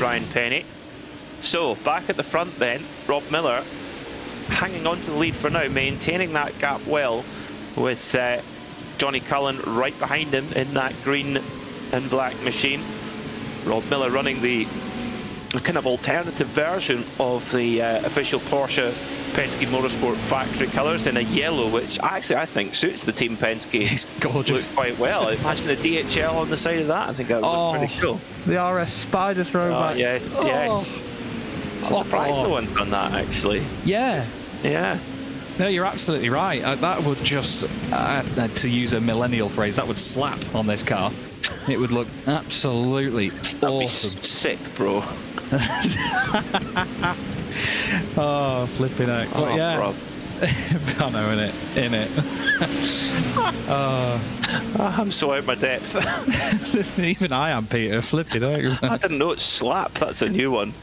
Ryan Penny. So, back at the front then, Rob Miller hanging on to the lead for now, maintaining that gap well with Johnny Cullen right behind him in that green and black machine. Rob Miller running the kind of alternative version of the official Porsche Penske Motorsport factory colours in a yellow, which actually I think suits the Team Penske. It's gorgeous. Look quite well. Imagine the DHL on the side of that. I think that would look pretty cool. The RS Spider throwback. Yeah, yes. I'm surprised no one done that actually. Yeah. Yeah. No, you're absolutely right. That would just, to use a millennial phrase, that would slap on this car. It would look absolutely That'd be awesome. sick, bro. Oh, flipping out. Oh, But yeah. Rob. I know, innit? I'm so out of my depth. Even I am, Peter. Flipping out. I didn't know it's slap. That's a new one.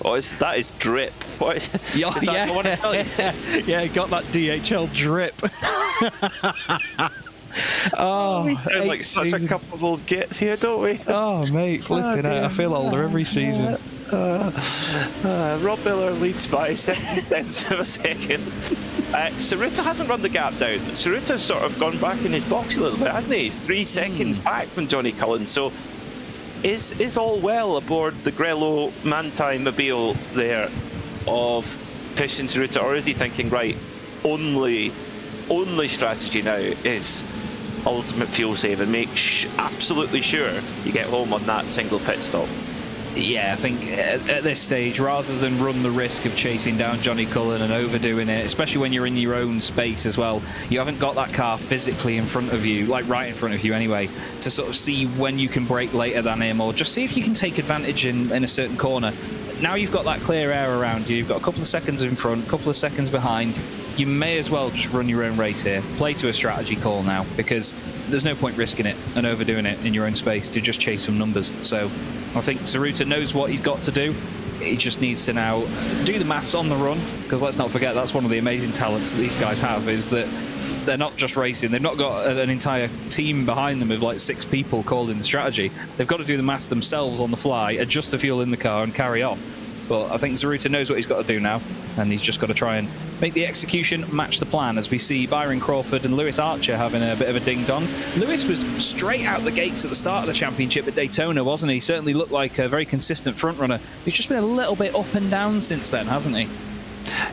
Oh, that is drip. What, is that the one I tell you? Yeah, got that DHL drip. Oh, We sound like such a couple of old gits here, don't we? Oh, mate, flipping out. I feel older every season. Rob Miller leads by 7 tenths of a second. Tsuruta hasn't run the gap down. Tsuruta's sort of gone back in his box a little bit, hasn't he? He's 3 seconds back from Johnny Cullen. So is all well aboard the Grello Manti Mobile there of Christian Tsuruta, or is he thinking, right, only strategy now is ultimate fuel save and make absolutely sure you get home on that single pit stop? Yeah, I think at this stage, rather than run the risk of chasing down Johnny Cullen and overdoing it, especially when you're in your own space as well, you haven't got that car physically in front of you, like right in front of you anyway, to sort of see when you can brake later than him, or just see if you can take advantage in a certain corner. Now you've got that clear air around you, you've got a couple of seconds in front, a couple of seconds behind. You may as well just run your own race here. Play to a strategy call now, because there's no point risking it and overdoing it in your own space to just chase some numbers. So I think Tsuruta knows what he's got to do. He just needs to now do the maths on the run, because let's not forget that's one of the amazing talents that these guys have, is that they're not just racing. They've not got an entire team behind them of like 6 people calling the strategy. They've got to do the maths themselves on the fly, adjust the fuel in the car and carry on. But I think Tsuruta knows what he's got to do now, and he's just got to try and make the execution match the plan, as we see Byron Crawford and Lewis Archer having a bit of a ding-dong. Lewis was straight out the gates at the start of the championship at Daytona, wasn't he? Certainly looked like a very consistent front-runner. He's just been a little bit up and down since then, hasn't he?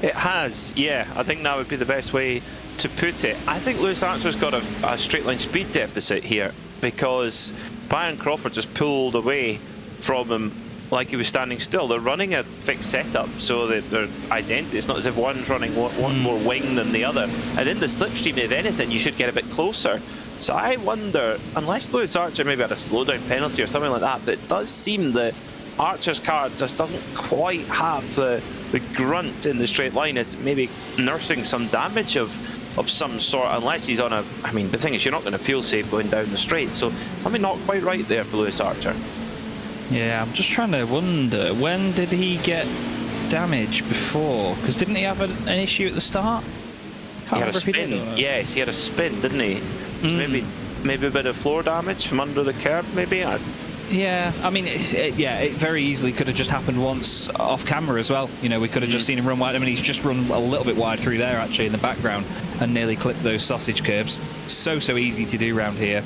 It has, yeah. I think that would be the best way to put it. I think Lewis Archer's got a straight-line speed deficit here, because Byron Crawford just pulled away from him like he was standing still. They're running a fixed setup, so that they're identical. It's not as if one's running one more wing than the other. And in the slipstream, if anything, you should get a bit closer. So I wonder, unless Lewis Archer maybe had a slowdown penalty or something like that, but it does seem that Archer's car just doesn't quite have the grunt in the straight line. Is maybe nursing some damage of some sort, unless he's on a... I mean, the thing is, you're not going to fuel save going down the straight, so something not quite right there for Lewis Archer. Yeah, I'm just trying to wonder, when did he get damage before? Because didn't he have an issue at the start? He had a spin. Yes, he had a spin, didn't he? So maybe a bit of floor damage from under the curb, maybe? Yeah, I mean, it very easily could have just happened once off camera as well. You know, we could have just seen him run wide. I mean, he's just run a little bit wide through there, actually, in the background, and nearly clipped those sausage curbs. So easy to do around here,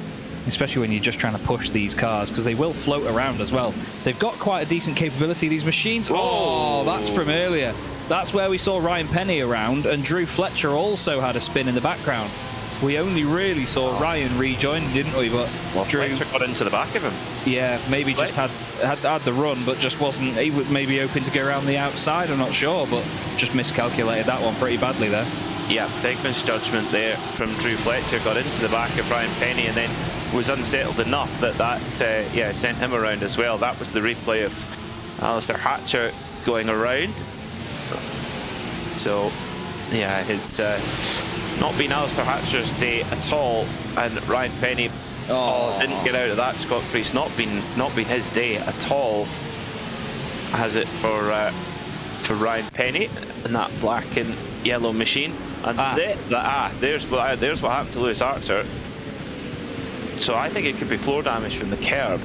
especially when you're just trying to push these cars, because they will float around as well. They've got quite a decent capability, these machines. Oh, that's from earlier. That's where we saw Ryan Penny around, and Drew Fletcher also had a spin in the background. We only really saw Ryan rejoin, didn't we? But Drew Fletcher got into the back of him. Yeah, maybe just had the run, but just wasn't. He would maybe hoping to go around the outside. I'm not sure, but just miscalculated that one pretty badly there. Yeah, big misjudgment there from Drew Fletcher. Got into the back of Ryan Penny and then was unsettled enough that sent him around as well. That was the replay of Alistair Hatcher going around. So, yeah, his not been Alistair Hatcher's day at all, and Ryan Penny Oh, didn't get out of that scot-free. It's not been his day at all. Has it for Ryan Penny in that black and yellow machine. And there's what happened to Lewis Archer. So I think it could be floor damage from the curb.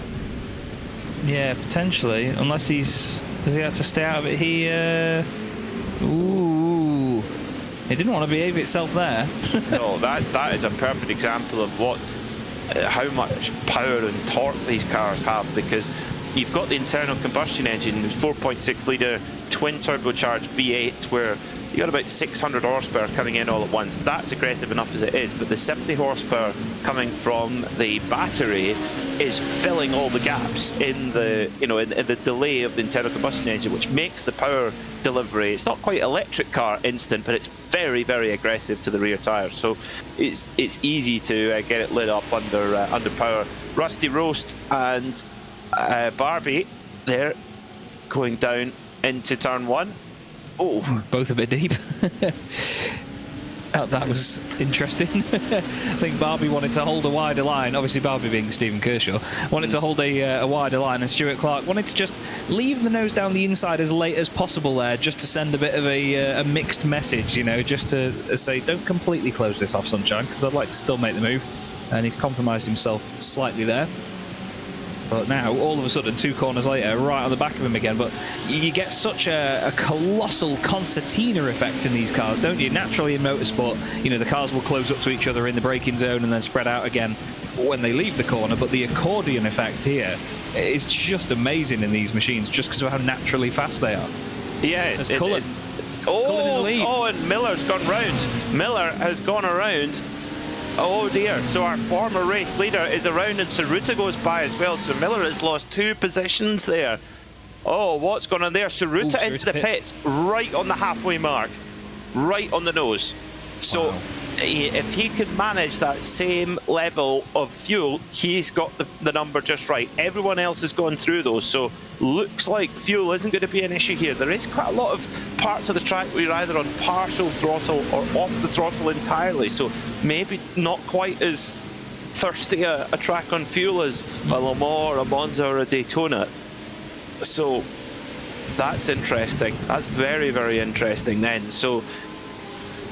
Yeah, potentially, unless has he had to stay out of it here? Ooh, it didn't want to behave itself there. No, that is a perfect example of how much power and torque these cars have, because you've got the internal combustion engine, 4.6 litre twin turbocharged V8, where you got about 600 horsepower coming in all at once. That's aggressive enough as it is, but the 70 horsepower coming from the battery is filling all the gaps in the in the delay of the internal combustion engine, which makes the power delivery, it's not quite electric car instant, but it's very, very aggressive to the rear tires. So it's easy to get it lit up under power. Rusty Roast and Barbie there going down into turn one. Oh, both a bit deep. That was interesting. I think Barbie wanted to hold a wider line. Obviously, Barbie being Stephen Kershaw wanted to hold a wider line, and Stuart Clark wanted to just leave the nose down the inside as late as possible there, just to send a bit of a mixed message, just to say, don't completely close this off, Sunshine, because I'd like to still make the move. And he's compromised himself slightly there. But now, all of a sudden, 2 corners later, right on the back of him again. But you get such a colossal concertina effect in these cars, don't you? Naturally, in motorsport, the cars will close up to each other in the braking zone and then spread out again when they leave the corner. But the accordion effect here is just amazing in these machines, just because of how naturally fast they are. Yeah, There's Cullen. Cullen in the lead. Oh, and Miller's gone round. Miller has gone around. Oh dear, so our former race leader is around and Tsuruta goes by as well, so Miller has lost 2 positions there. Oh, what's going on there? Tsuruta into the pits right on the halfway mark, right on the nose. So wow. If he can manage that same level of fuel, he's got the number just right. Everyone else has gone through those, so looks like fuel isn't going to be an issue here. There is quite a lot of parts of the track where you're either on partial throttle or off the throttle entirely, so maybe not quite as thirsty a track on fuel as a Le Mans or a Monza or a Daytona. So that's interesting. That's very, very interesting then. So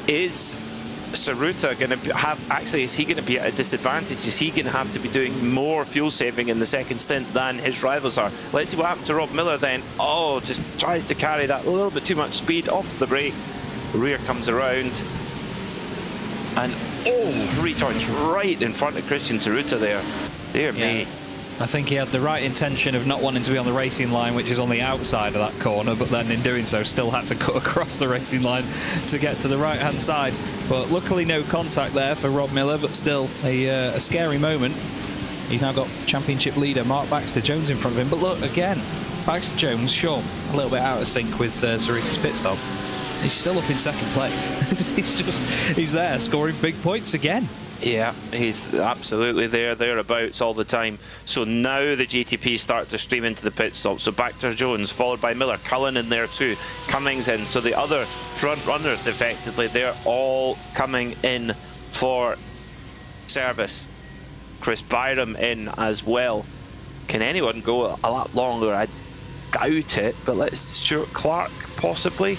is Tsuruta going to is he going to be at a disadvantage? Is he going to have to be doing more fuel saving in the second stint than his rivals are? Let's see what happened to Rob Miller then. Oh, just tries to carry that a little bit too much speed off the brake. The rear comes around and returns right in front of Christian Tsuruta there. Dear me. I think he had the right intention of not wanting to be on the racing line, which is on the outside of that corner, but then in doing so still had to cut across the racing line to get to the right hand side. But luckily no contact there for Rob Miller, but still a scary moment. He's now got championship leader Mark Baxter Jones in front of him, but look again, Baxter Jones, sure, a little bit out of sync with Tsuruta's pit stop. He's still up in second place. he's there scoring big points again. Yeah, he's absolutely thereabouts all the time. So now the GTP start to stream into the pit stop. So Baxter Jones followed by Miller, Cullen in there too, Cummings in. So the other front runners, effectively, they're all coming in for service. Chris Byram in as well. Can anyone go a lot longer? I doubt it, but let's Stuart Clark possibly.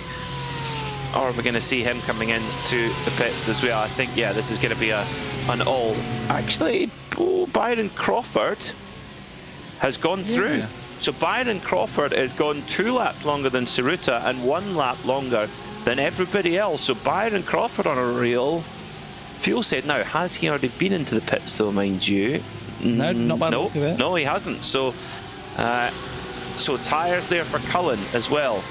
Or are we going to see him coming into the pits as well? I think, yeah, this is going to be an all. Actually, Byron Crawford has gone through. So Byron Crawford has gone 2 laps longer than Tsuruta and 1 lap longer than everybody else. So Byron Crawford on a real fuel save. Now, has he already been into the pits though, mind you? No, not by the look of it. No, he hasn't. So, so tyres there for Cullen as well.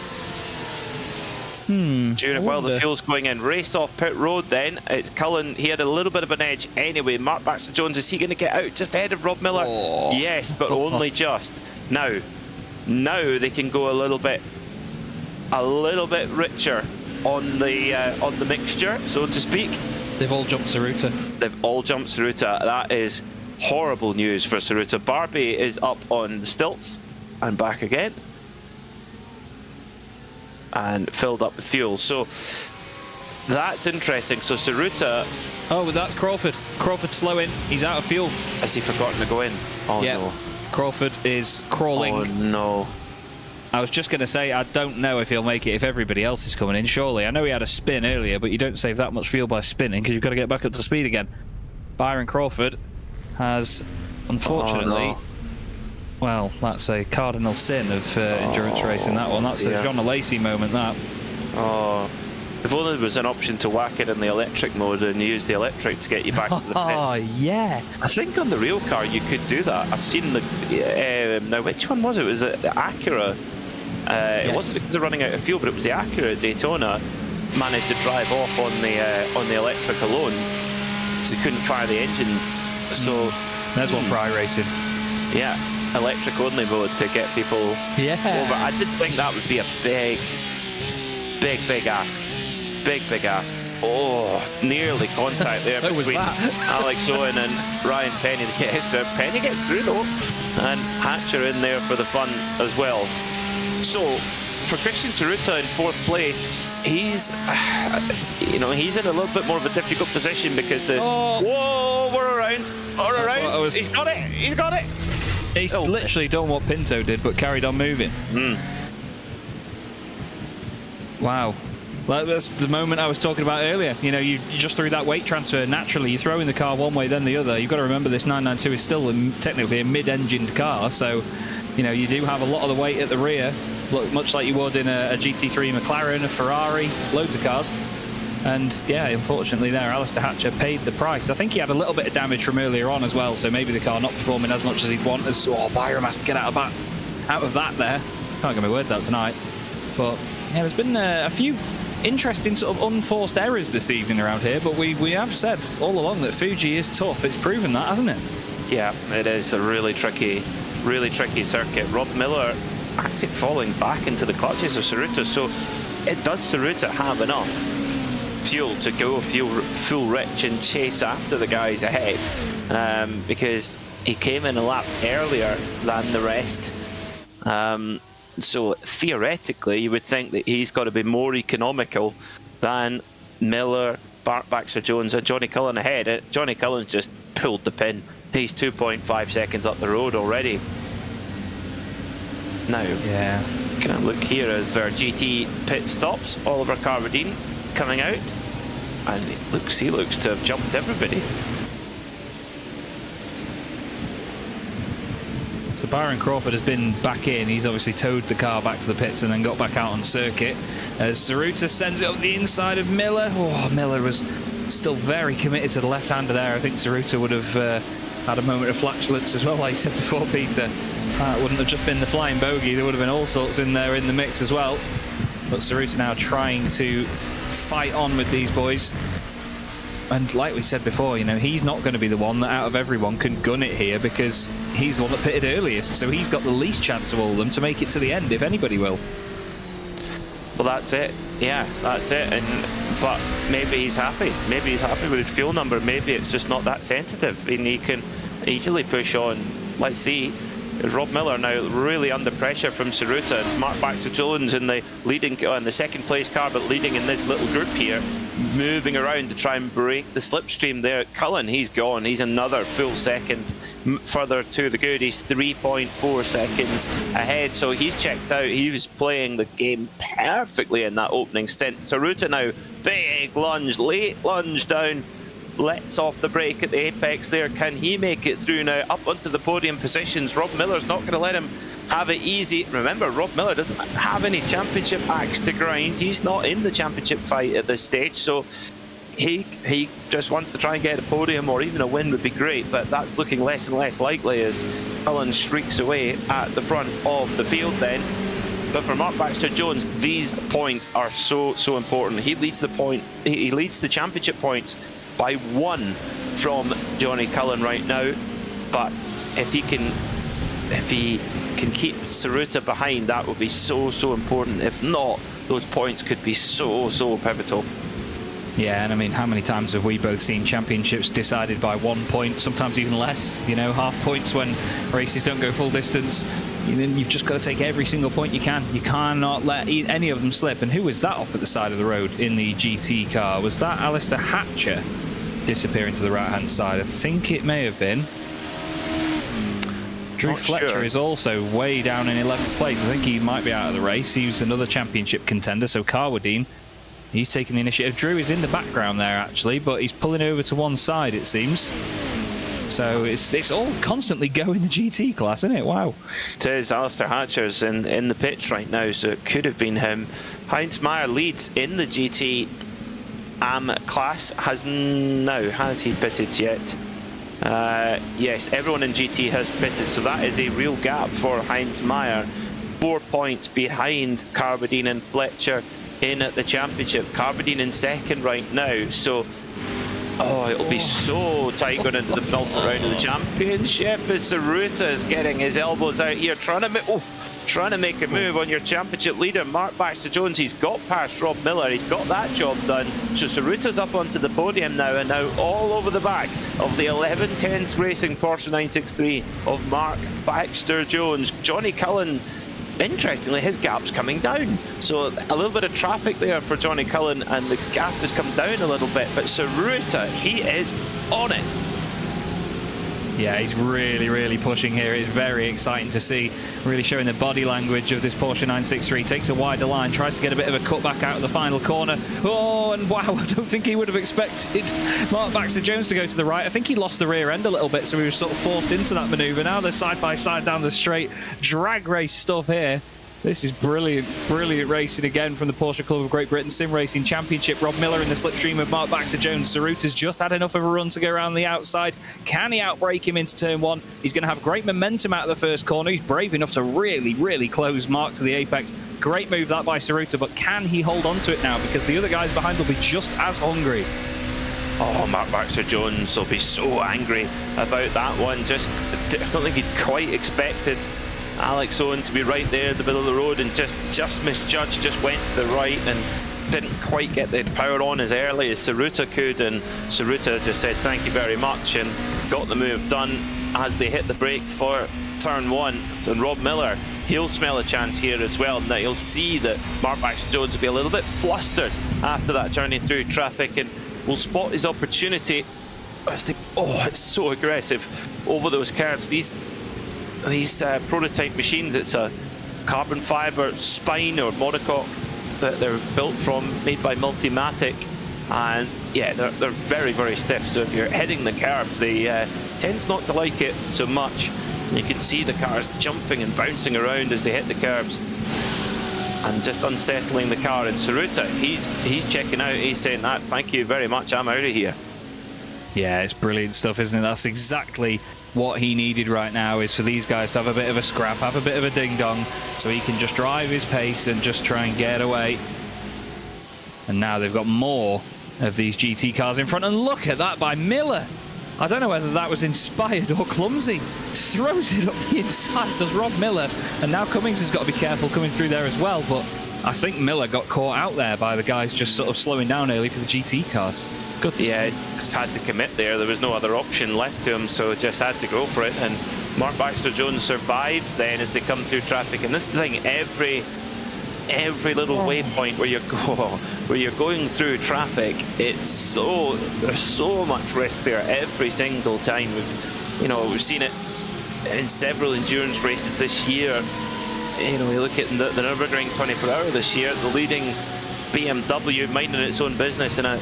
While the fuel's going in, race off pit road then. It's Cullen, he had a little bit of an edge anyway. Mark Baxter Jones, is he going to get out just ahead of Rob Miller? Oh. Yes, but only just. Now they can go a little bit richer on the mixture, so to speak. They've all jumped Tsuruta. They've all jumped Tsuruta. That is horrible news for Tsuruta. Barbie is up on the stilts and back again. And filled up with fuel. So That's interesting. So Saruta, Oh, that's Crawford. Crawford slow in. He's out of fuel. has he forgotten to go in? Oh Yeah. no. Crawford is crawling. Oh no. I was just going to say, I don't know if he'll make it if everybody else is coming in, surely. I know he had a spin earlier, but you don't save that much fuel by spinning because you've got to get back up to speed again. Byron Crawford has, unfortunately, well, that's a cardinal sin of endurance racing, that one. That's a John Lacey moment, that. Oh. If only there was an option to whack it in the electric mode and use the electric to get you back to the pits. Oh, yeah. I think on the real car you could do that. I've seen the... now, which one was it? Was it the Acura? It wasn't because of running out of fuel, but it was the Acura at Daytona managed to drive off on the electric alone because they couldn't fire the engine. So There's one for iRacing. yeah, electric only mode to get people over. I did think that would be a big ask. Big ask. Oh, nearly contact there So was between that. Alex Owen and Ryan Penny. Yes, Penny gets through though, and Hatcher in there for the fun as well. So for Christian Tsuruta in 4th place, he's he's in a little bit more of a difficult position because whoa, we're around. He's got it. He's literally done what Pinto did, but carried on moving. Wow. Well, that's the moment I was talking about earlier. You know, you just through that weight transfer, naturally, you throw in the car one way, then the other. You've got to remember this 992 is still technically a mid-engined car, so, you know, you do have a lot of the weight at the rear, much like you would in a GT3 McLaren, a Ferrari, loads of cars. And, yeah, unfortunately there, Alistair Hatcher paid the price. I think he had a little bit of damage from earlier on as well, so maybe the car not performing as much as he'd want. Byram has to get out of that there. Can't get my words out tonight. But, yeah, there's been a few interesting sort of unforced errors this evening around here, but we have said all along that Fuji is tough. It's proven that, hasn't it? Yeah, it is a really tricky circuit. Rob Miller actually falling back into the clutches of Tsuruta, so does Tsuruta have enough fuel to go full rich and chase after the guys ahead? Because he came in a lap earlier than the rest. So theoretically, you would think that he's got to be more economical than Miller, Bart Baxter-Jones, and Johnny Cullen ahead. Johnny Cullen just pulled the pin. He's 2.5 seconds up the road already. Now, can I look here as our GT pit stops? Oliver Carradine coming out, and he looks to have jumped everybody. So Byron Crawford has been back in. He's obviously towed the car back to the pits and then got back out on circuit. As Tsuruta sends it up the inside of Miller. Oh, Miller was still very committed to the left-hander there. I think Tsuruta would have had a moment of flatulence as well, like you said before, Peter. It wouldn't have just been the flying bogey. There would have been all sorts in there in the mix as well. But Tsuruta now trying to fight on with these boys. And like we said before, you know, he's not going to be the one that out of everyone can gun it here because he's the one that pitted earliest. So he's got the least chance of all of them to make it to the end, if anybody will. Well, that's it. Yeah, that's it. But maybe he's happy. Maybe he's happy with his fuel number. Maybe it's just not that sensitive, and he can easily push on. Let's see. Rob Miller now really under pressure from Tsuruta. Mark Baxter-Jones in the in the second place car, but leading in this little group here, moving around to try and break the slipstream there. Cullen, he's gone. He's another full second further to the good. He's 3.4 seconds ahead, so he's checked out. He was playing the game perfectly in that opening stint. Tsuruta now, big lunge, late lunge down. Lets off the brake at the apex there. Can he make it through now up onto the podium positions? Rob Miller's not going to let him have it easy. Remember, Rob Miller doesn't have any championship axe to grind. He's not in the championship fight at this stage, so he just wants to try and get a podium or even a win would be great, but that's looking less and less likely as Cullen streaks away at the front of the field then. But for Mark Baxter-Jones, these points are so important. He leads the points. He leads the championship points by 1 from Johnny Cullen right now, but if he can keep Tsuruta behind, that would be so important. If not, those points could be so pivotal. Yeah, and I mean, how many times have we both seen championships decided by 1 point, sometimes even less, you know, half points when races don't go full distance. You've just got to take every single point you can. You cannot let any of them slip. And who was that off at the side of the road in the GT car? Was that Alistair Hatcher disappearing to the right-hand side? I think it may have been. Drew Fletcher is also way down in 11th place. I think he might be out of the race. He was another championship contender, so Carwadine, he's taking the initiative. Drew is in the background there, actually, but he's pulling over to one side, it seems. So it's all constantly going the GT class, isn't it? Wow. It is. Alistair Hatcher's in the pitch right now, so it could have been him. Heinz Meyer leads in the GT class. Has he pitted yet? Yes, everyone in GT has pitted, so that is a real gap for Heinz Meyer. 4 points behind Carwadine and Fletcher in at the championship. Carwadine in second right now, so it'll be so tight going into the penultimate round of the championship as Saruta is getting his elbows out here, trying to make a move on your championship leader, Mark Baxter-Jones. He's got past Rob Miller, he's got that job done. So Saruta's up onto the podium now, and now all over the back of the 11 tenths Racing Porsche 963 of Mark Baxter-Jones. Johnny Cullen, interestingly, his gap's coming down. So a little bit of traffic there for Johnny Cullen, and the gap has come down a little bit. But Saruta, he is on it. Yeah, he's really pushing here. It's very exciting to see, really showing the body language of this Porsche 963. Takes a wider line, tries to get a bit of a cutback out of the final corner. Oh, and wow, I don't think he would have expected Mark Baxter-Jones to go to the right. I think he lost the rear end a little bit, so he was sort of forced into that manoeuvre. Now they're side by side down the straight. Drag race stuff here. This is brilliant racing again from the Porsche Club of Great Britain Sim Racing Championship. Rob Miller in the slipstream of Mark Baxter-Jones. Saruta's just had enough of a run to go around the outside. Can he outbrake him into turn one? He's going to have great momentum out of the first corner. He's brave enough to really close Mark to the apex. Great move that by Saruta, but can he hold on to it now? Because the other guys behind will be just as hungry. Oh, Mark Baxter-Jones will be so angry about that one. I don't think he'd quite expected Alex Owen to be right there in the middle of the road and just misjudged, just went to the right and didn't quite get the power on as early as Saruta could, and Saruta just said thank you very much and got the move done as they hit the brakes for turn one. So Rob Miller, he'll smell a chance here as well. Now he'll see that Mark Baxter-Jones will be a little bit flustered after that journey through traffic, and will spot his opportunity as they, it's so aggressive over those curves. These prototype machines, it's a carbon fiber spine or monocoque that they're built from, made by Multimatic, and yeah, they're very stiff. So if you're hitting the curbs, they tends not to like it so much. You can see the cars jumping and bouncing around as they hit the curbs and just unsettling the car. And Saruta, he's checking out. He's saying that thank you very much, I'm out of here. Yeah, it's brilliant stuff, isn't it? That's exactly what he needed right now, is for these guys to have a bit of a scrap, have a bit of a ding-dong, so he can just drive his pace and just try and get away. And now they've got more of these GT cars in front, and look at that by Miller. I don't know whether that was inspired or clumsy. Throws it up the inside, does Rob Miller, and now Cummings has got to be careful coming through there as well, but I think Miller got caught out there by the guys just sort of slowing down early for the GT cars. Good. Yeah, just had to commit there. There was no other option left to him, so just had to go for it. And Mark Baxter-Jones survives then as they come through traffic. And this is the thing, every little waypoint where you're going through traffic, there's so much risk there every single time. We've seen it in several endurance races this year. You look at the Nürburgring 24-hour this year, the leading BMW minding its own business, and a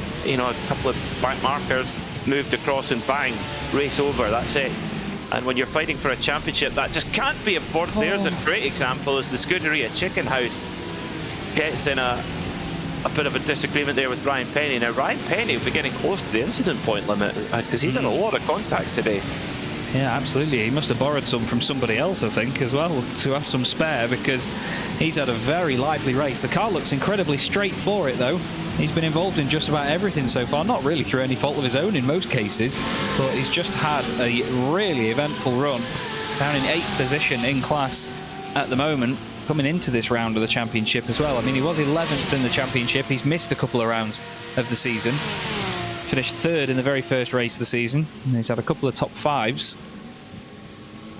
couple of back markers moved across and bang, race over, that's it. And when you're fighting for a championship, that just can't be afforded. There's a great example, as the Scuderia Chicken House gets in a bit of a disagreement there with Ryan Penny. Now Ryan Penny will be getting close to the incident point limit because he's had a lot of contact today. Yeah, absolutely. He must have borrowed some from somebody else, I think, as well, to have some spare, because he's had a very lively race. The car looks incredibly straight for it, though. He's been involved in just about everything so far, not really through any fault of his own in most cases, but he's just had a really eventful run. Down in 8th position in class at the moment, coming into this round of the championship as well. I mean, he was 11th in the championship. He's missed a couple of rounds of the season. Finished 3rd in the very first race of the season, and he's had a couple of top 5s,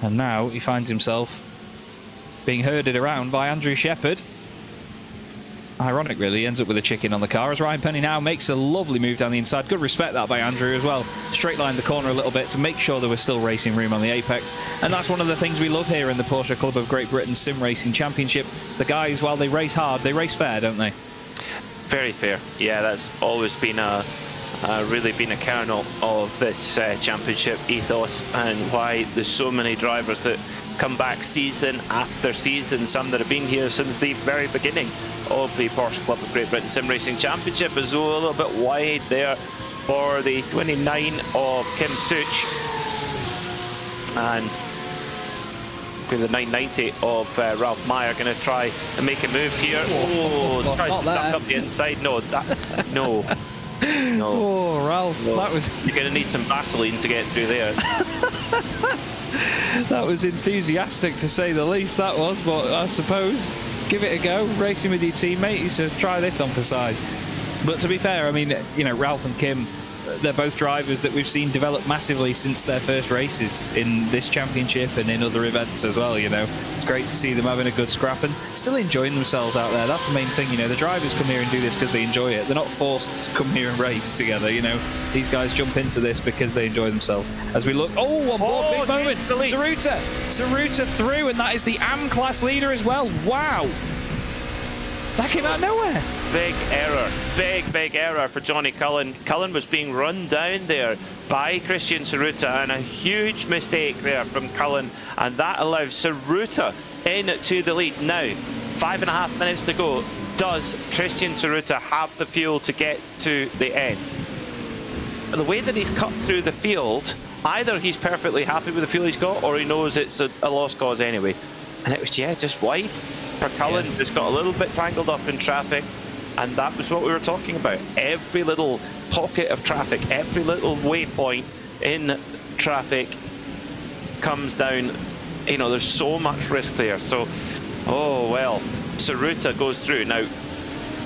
and now he finds himself being herded around by Andrew Shepherd. Ironic, really, ends up with a chicken on the car as Ryan Penny now makes a lovely move down the inside. Good respect that by Andrew as well. Straight line the corner a little bit to make sure there was still racing room on the apex. And that's one of the things we love here in the Porsche Club of Great Britain Sim Racing Championship. The guys, while they race hard, they race fair, don't they? Very fair. Yeah, that's always been really been a kernel of this championship ethos, and why there's so many drivers that come back season after season, some that have been here since the very beginning of the Porsche Club of Great Britain Sim Racing Championship. Is a little bit wide there for the 29 of Kim Such, and with the 990 of Ralph Meyer going to try and make a move here. Oh, tries to duck up the inside. No, no. No. Oh, Ralph, no. that was... You're going to need some Vaseline to get through there. That was enthusiastic, to say the least, that was, but I suppose give it a go. Racing with your teammate, he says, try this on for size. But to be fair, I mean, you know, Ralph and Kim, they're both drivers that we've seen develop massively since their first races in this championship and in other events as well, you know. It's great to see them having a good scrap and still enjoying themselves out there. That's the main thing, you know. The drivers come here and do this because they enjoy it. They're not forced to come here and race together, you know. These guys jump into this because they enjoy themselves. As we look, on board, big moment. Saruta through, and that is the AM class leader as well. Wow. That came out of nowhere. Big error. Big error for Johnny Cullen. Cullen was being run down there by Christian Saruta, and a huge mistake there from Cullen, and that allows Saruta into the lead. Now, 5.5 minutes to go. Does Christian Saruta have the fuel to get to the end? The way that he's cut through the field, either he's perfectly happy with the fuel he's got, or he knows it's a lost cause anyway. And it was, yeah, just wide. For Cullen, just got a little bit tangled up in traffic, and that was what we were talking about. Every little pocket of traffic, every little waypoint in traffic comes down. You know, there's so much risk there. So, oh well, Saruta goes through. Now,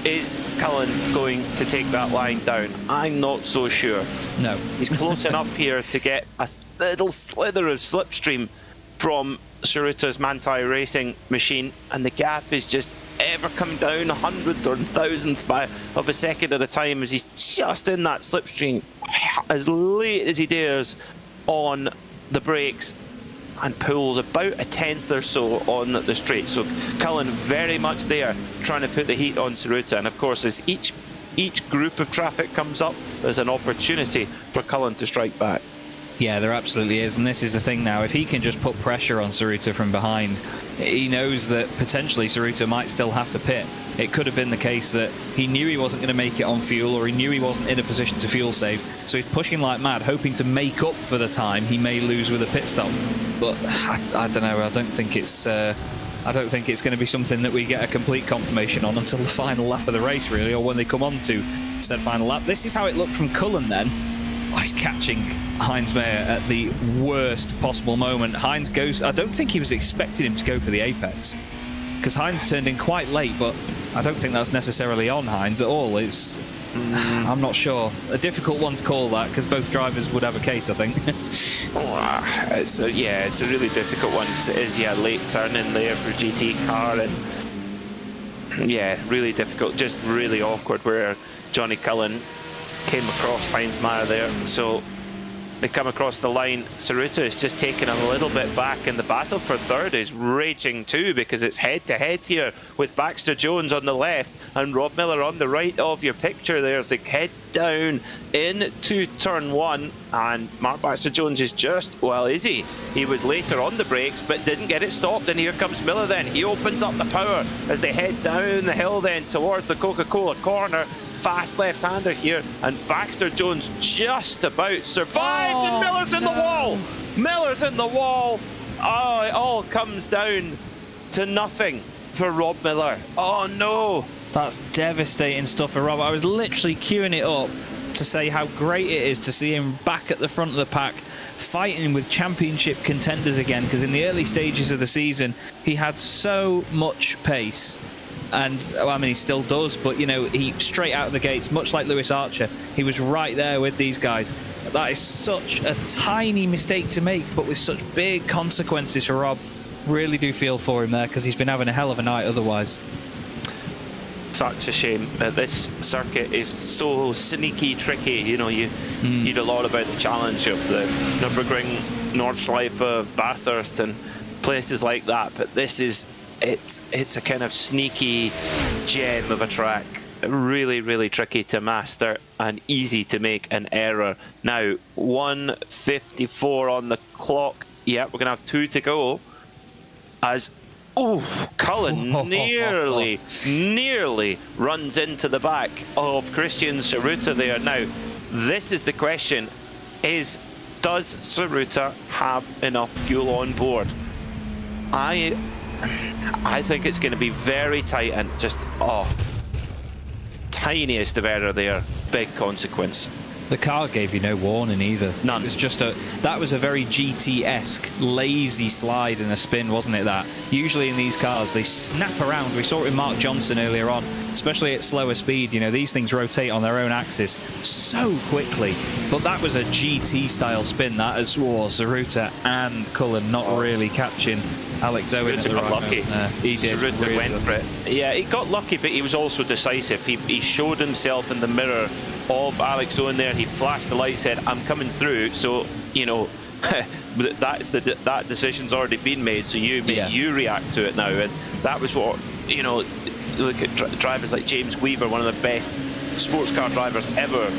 is Cullen going to take that line down? I'm not so sure. No. He's close enough here to get a little slither of slipstream from Saruta's Manti Racing machine, and the gap is just ever coming down 100th or 1000th of a second at a time as he's just in that slipstream as late as he dares on the brakes, and pulls about a 10th or so on the straight. So Cullen very much there trying to put the heat on Saruta, and of course as each group of traffic comes up, there's an opportunity for Cullen to strike back. Yeah, there absolutely is, and this is the thing now. If he can just put pressure on Saruta from behind, he knows that potentially Saruta might still have to pit. It could have been the case that he knew he wasn't going to make it on fuel, or he knew he wasn't in a position to fuel save, so he's pushing like mad, hoping to make up for the time he may lose with a pit stop. But I don't know. I don't think it's going to be something that we get a complete confirmation on until the final lap of the race, really, or when they come on to said final lap. This is how it looked from Cullen then. Oh, he's catching Heinz Mayer at the worst possible moment. Heinz goes... I don't think he was expecting him to go for the apex, because Heinz turned in quite late, but I don't think that's necessarily on Heinz at all. It's... I'm not sure. A difficult one to call that, because both drivers would have a case, I think. It's a really difficult one. It is, yeah, late turn in there for GT car, and yeah, really difficult, just really awkward where Johnny Cullen came across Heinz Mayer there. So they come across the line. Saruta is just taking a little bit back, and the battle for third is raging too, because it's head-to-head here with Baxter Jones on the left and Rob Miller on the right of your picture. There's the head down into turn one, and Mark Baxter Jones is just, well, is he? He was later on the brakes but didn't get it stopped, and here comes Miller then. He opens up the power as they head down the hill then towards the Coca-Cola corner. Fast left-hander here, and Baxter Jones just about survives, and Miller's in the wall. Miller's in the wall. Oh, it all comes down to nothing for Rob Miller. Oh no. That's devastating stuff for Rob. I was literally queuing it up to say how great it is to see him back at the front of the pack, fighting with championship contenders again, because in the early stages of the season he had so much pace. And, well, I mean, he still does, but, you know, he straight out of the gates, much like Lewis Archer, he was right there with these guys. That is such a tiny mistake to make, but with such big consequences for Rob. Really do feel for him there, because he's been having a hell of a night otherwise. Such a shame. This circuit is so sneaky, tricky. You know, you read a lot about the challenge of the Nürburgring, Nordschleife of Bathurst and places like that, but this is it's a kind of sneaky gem of a track. Really, really tricky to master and easy to make an error. Now, 1:54 on the clock. Yeah, we're going to have 2 to go. As, Cullen nearly runs into the back of Christian Saruta there. Now, this is the question, does Saruta have enough fuel on board? I think it's going to be very tight and just, tiniest of error there, big consequence. The car gave you no warning either. None. It was just that was a very GT-esque, lazy slide and a spin, wasn't it, that? Usually in these cars, they snap around. We saw it with Mark Johnson earlier on, especially at slower speed. You know, these things rotate on their own axis so quickly. But that was a GT-style spin, that as well. Saruta and Cullen not really catching Alex Owen at the right lucky. He did. Saruta really went for it. Yeah, he got lucky, but he was also decisive. He showed himself in the mirror of Alex Owen there. He flashed the light, said, I'm coming through. So, you know, that decision's already been made, so you react to it now. And that was what, you know, look at drivers like James Weaver, one of the best sports car drivers ever.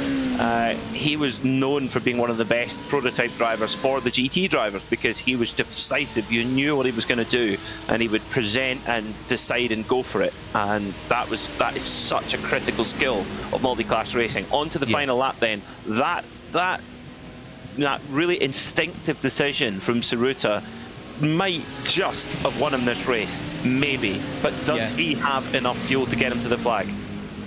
He was known for being one of the best prototype drivers for the GT drivers because he was decisive. You knew what he was going to do, and he would present and decide and go for it. And that is such a critical skill of multi-class racing. On to the final lap then. That really instinctive decision from Saruta might just have won him this race, maybe. But does he have enough fuel to get him to the flag?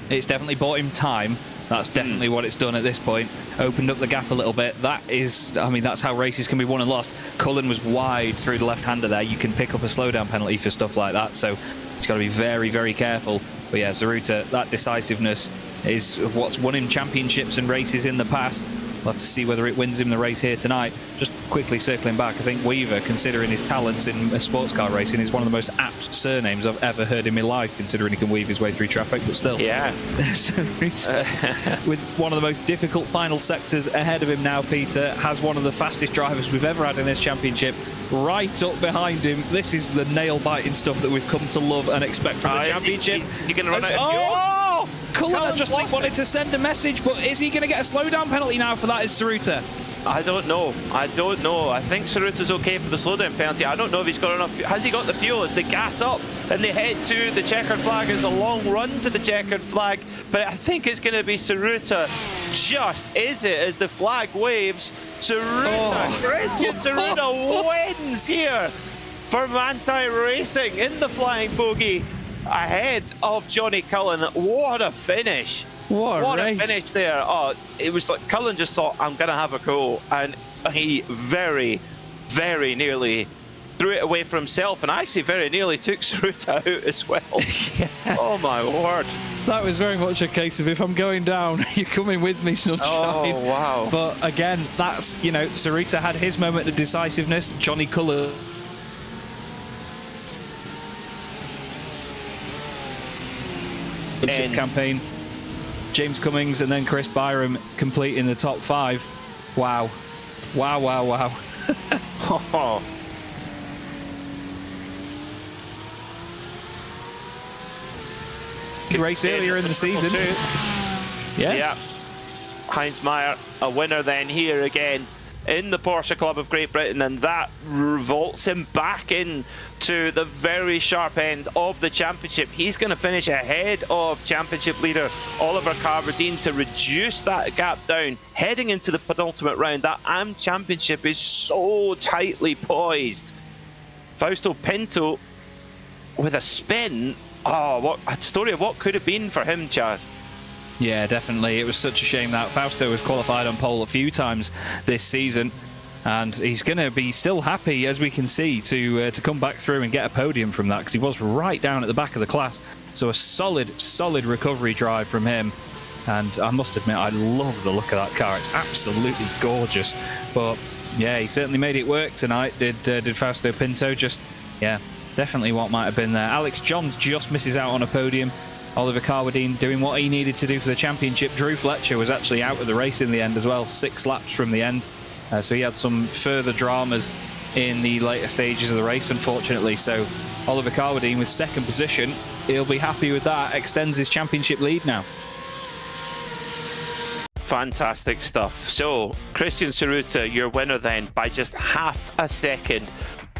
It's definitely bought him time. That's definitely what it's done at this point. Opened up the gap a little bit. That is, I mean, that's how races can be won and lost. Cullen was wide through the left-hander there. You can pick up a slowdown penalty for stuff like that, so he's got to be very, very careful. But yeah, Saruta, that decisiveness is what's won him championships and races in the past. We'll have to see whether it wins him the race here tonight. Just quickly circling back, I think Weaver, considering his talents in sports car racing, is one of the most apt surnames I've ever heard in my life, considering he can weave his way through traffic, but still. Yeah. With one of the most difficult final sectors ahead of him now, Peter, has one of the fastest drivers we've ever had in this championship right up behind him. This is the nail-biting stuff that we've come to love and expect from the championship. Is he going to run out of fuel? Cullen, I just think wanted to send a message, but is he going to get a slowdown penalty now for that? Is Saruta? I don't know. I think Saruta's okay for the slowdown penalty. I don't know if he's got enough. Has he got the fuel? As they gas up and they head to the checkered flag, it's a long run to the checkered flag, but I think it's going to be Saruta. Just is it as the flag waves? Saruta, Christian Saruta wins here for Manthey Racing in the flying bogey ahead of Johnny Cullen. What a finish! What a finish there. Oh, it was like Cullen just thought, I'm going to have a go. And he very, very nearly threw it away for himself and actually very nearly took Saruta out as well. Oh, my word. That was very much a case of if I'm going down, you're coming with me, sunshine. Oh, wow. But again, that's, you know, Saruta had his moment of decisiveness. Johnny Cullen. Campaign. James Cummings and then Chris Byram complete in the top 5. Wow. Wow, wow, wow. Race earlier in the season. Yeah. Heinz Meyer, a winner then here again in the Porsche Club of Great Britain, and that revolts him back into the very sharp end of the championship. He's going to finish ahead of championship leader Oliver Carberdine to reduce that gap down heading into the penultimate round. That AM championship is so tightly poised. Fausto Pinto with a spin. Oh, what a story of what could have been for him, Chaz. Yeah, definitely. It was such a shame that Fausto was qualified on pole a few times this season, and he's going to be still happy, as we can see, to come back through and get a podium from that, because he was right down at the back of the class. So a solid recovery drive from him, and I must admit, I love the look of that car. It's absolutely gorgeous. But yeah, he certainly made it work tonight. Did Fausto Pinto. Just Yeah, definitely what might have been there. Alex Johns just misses out on a podium. Oliver Carwadine doing what he needed to do for the championship. Drew Fletcher was actually out of the race in the end as well, 6 laps from the end. So he had some further dramas in the later stages of the race, unfortunately. So Oliver Carwadine with 2nd position, he'll be happy with that. Extends his championship lead now. Fantastic stuff. So Christian Tsuruta, your winner then by just half a second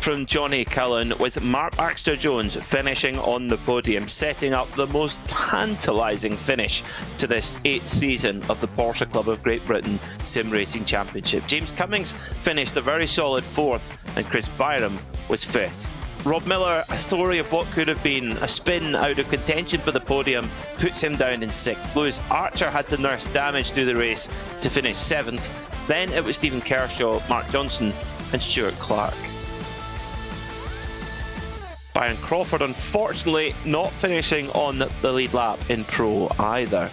from Johnny Cullen, with Mark Baxter-Jones finishing on the podium, setting up the most tantalising finish to this 8th season of the Porsche Club of Great Britain Sim Racing Championship. James Cummings finished a very solid 4th, and Chris Byram was 5th. Rob Miller, a story of what could have been a spin out of contention for the podium, puts him down in 6th. Lewis Archer had to nurse damage through the race to finish 7th. Then it was Stephen Kershaw, Mark Johnson and Stuart Clark. Byron Crawford, unfortunately, not finishing on the lead lap in Pro either.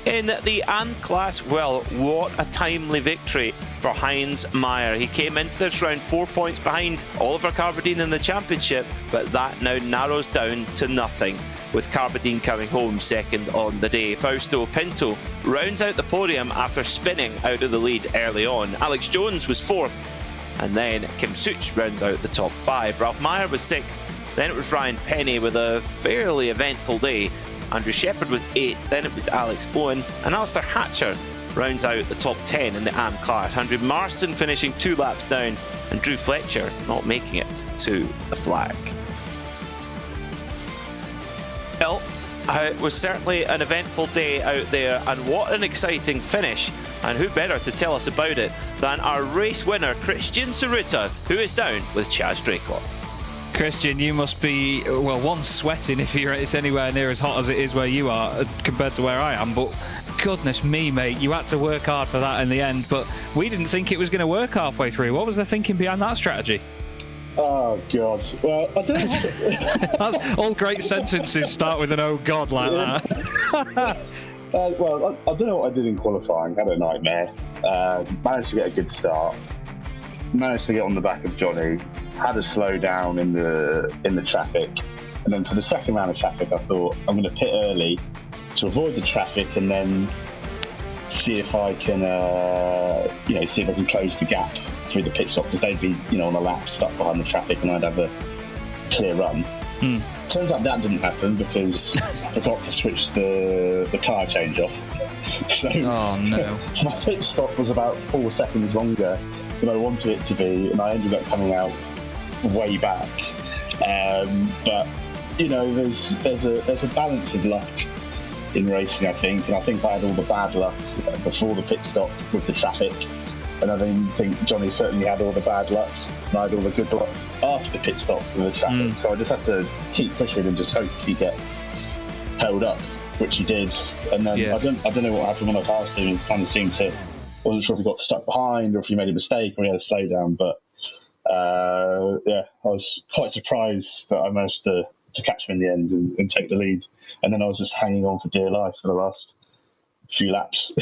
In the AM class, well, what a timely victory for Heinz Meyer. He came into this round 4 points behind Oliver Carwadine in the championship, but that now narrows down to nothing, with Carwadine coming home 2nd on the day. Fausto Pinto rounds out the podium after spinning out of the lead early on. Alex Jones was 4th, and then Kim Such rounds out the top 5. Ralph Meyer was 6th, then it was Ryan Penny with a fairly eventful day. Andrew Shepard was 8th, then it was Alex Owen, and Alistair Hatcher rounds out the top 10 in the AM class. Andrew Marston finishing 2 laps down, and Drew Fletcher not making it to the flag. Well, it was certainly an eventful day out there, and what an exciting finish. And who better to tell us about it than our race winner, Christian Tsuruta, who is down with Chaz Draycott. Christian, you must be, well, one, sweating if it's anywhere near as hot as it is where you are compared to where I am, but goodness me, mate, you had to work hard for that in the end, but we didn't think it was going to work halfway through. What was the thinking behind that strategy? Oh, God. Well, I don't know. All great sentences start with an "oh, God" like that. Well, I don't know what I did in qualifying. I had a nightmare. Managed to get a good start. Managed to get on the back of Johnny. Had a slow down in the traffic. And then for the second round of traffic, I thought I'm going to pit early to avoid the traffic and then see if I can, see if I can close the gap through the pit stop, because they'd be, on a lap stuck behind the traffic and I'd have a clear run. Turns out that didn't happen because I forgot to switch the tyre change off. So oh no! My pit stop was about 4 seconds longer than I wanted it to be, and I ended up coming out way back. But there's a balance of luck in racing, I think, and I think I had all the bad luck before the pit stop with the traffic, and I think Johnny certainly had all the bad luck, and I had all the good luck after the pit stop with the traffic. So I just had to keep pushing and just hope he get held up, which he did. And then I don't know what happened when I passed him. He kind of seemed to, wasn't sure if he got stuck behind or if he made a mistake or he had a slowdown. But I was quite surprised that I managed to catch him in the end and take the lead. And then I was just hanging on for dear life for the last few laps.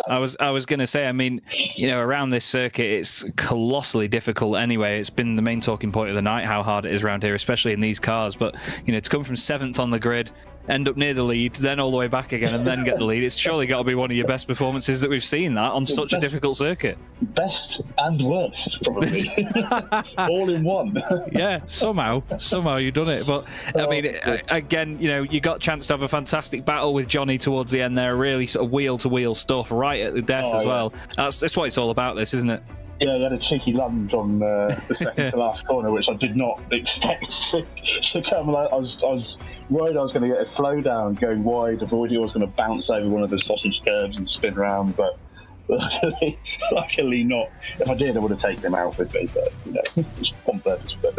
I was going to say, I mean, around this circuit, it's colossally difficult anyway. It's been the main talking point of the night, how hard it is around here, especially in these cars. But, to come from 7th on the grid, end up near the lead, then all the way back again and then get the lead, it's surely got to be one of your best performances that we've seen that on such a difficult circuit. Best and worst, probably. All in one. Yeah, somehow you've done it. But, I mean, again, you got a chance to have a fantastic battle with Johnny towards the end there, really sort of wheel-to-wheel stuff right at the death as well. That's what it's all about, this, isn't it? Yeah, he had a cheeky lunge on the second to last corner, which I did not expect to come. Like, I was worried I was going to get a slowdown going wide, avoiding I was going to bounce over one of the sausage curbs and spin around, but luckily not. If I did, I would have taken him out with me, but it's on purpose. But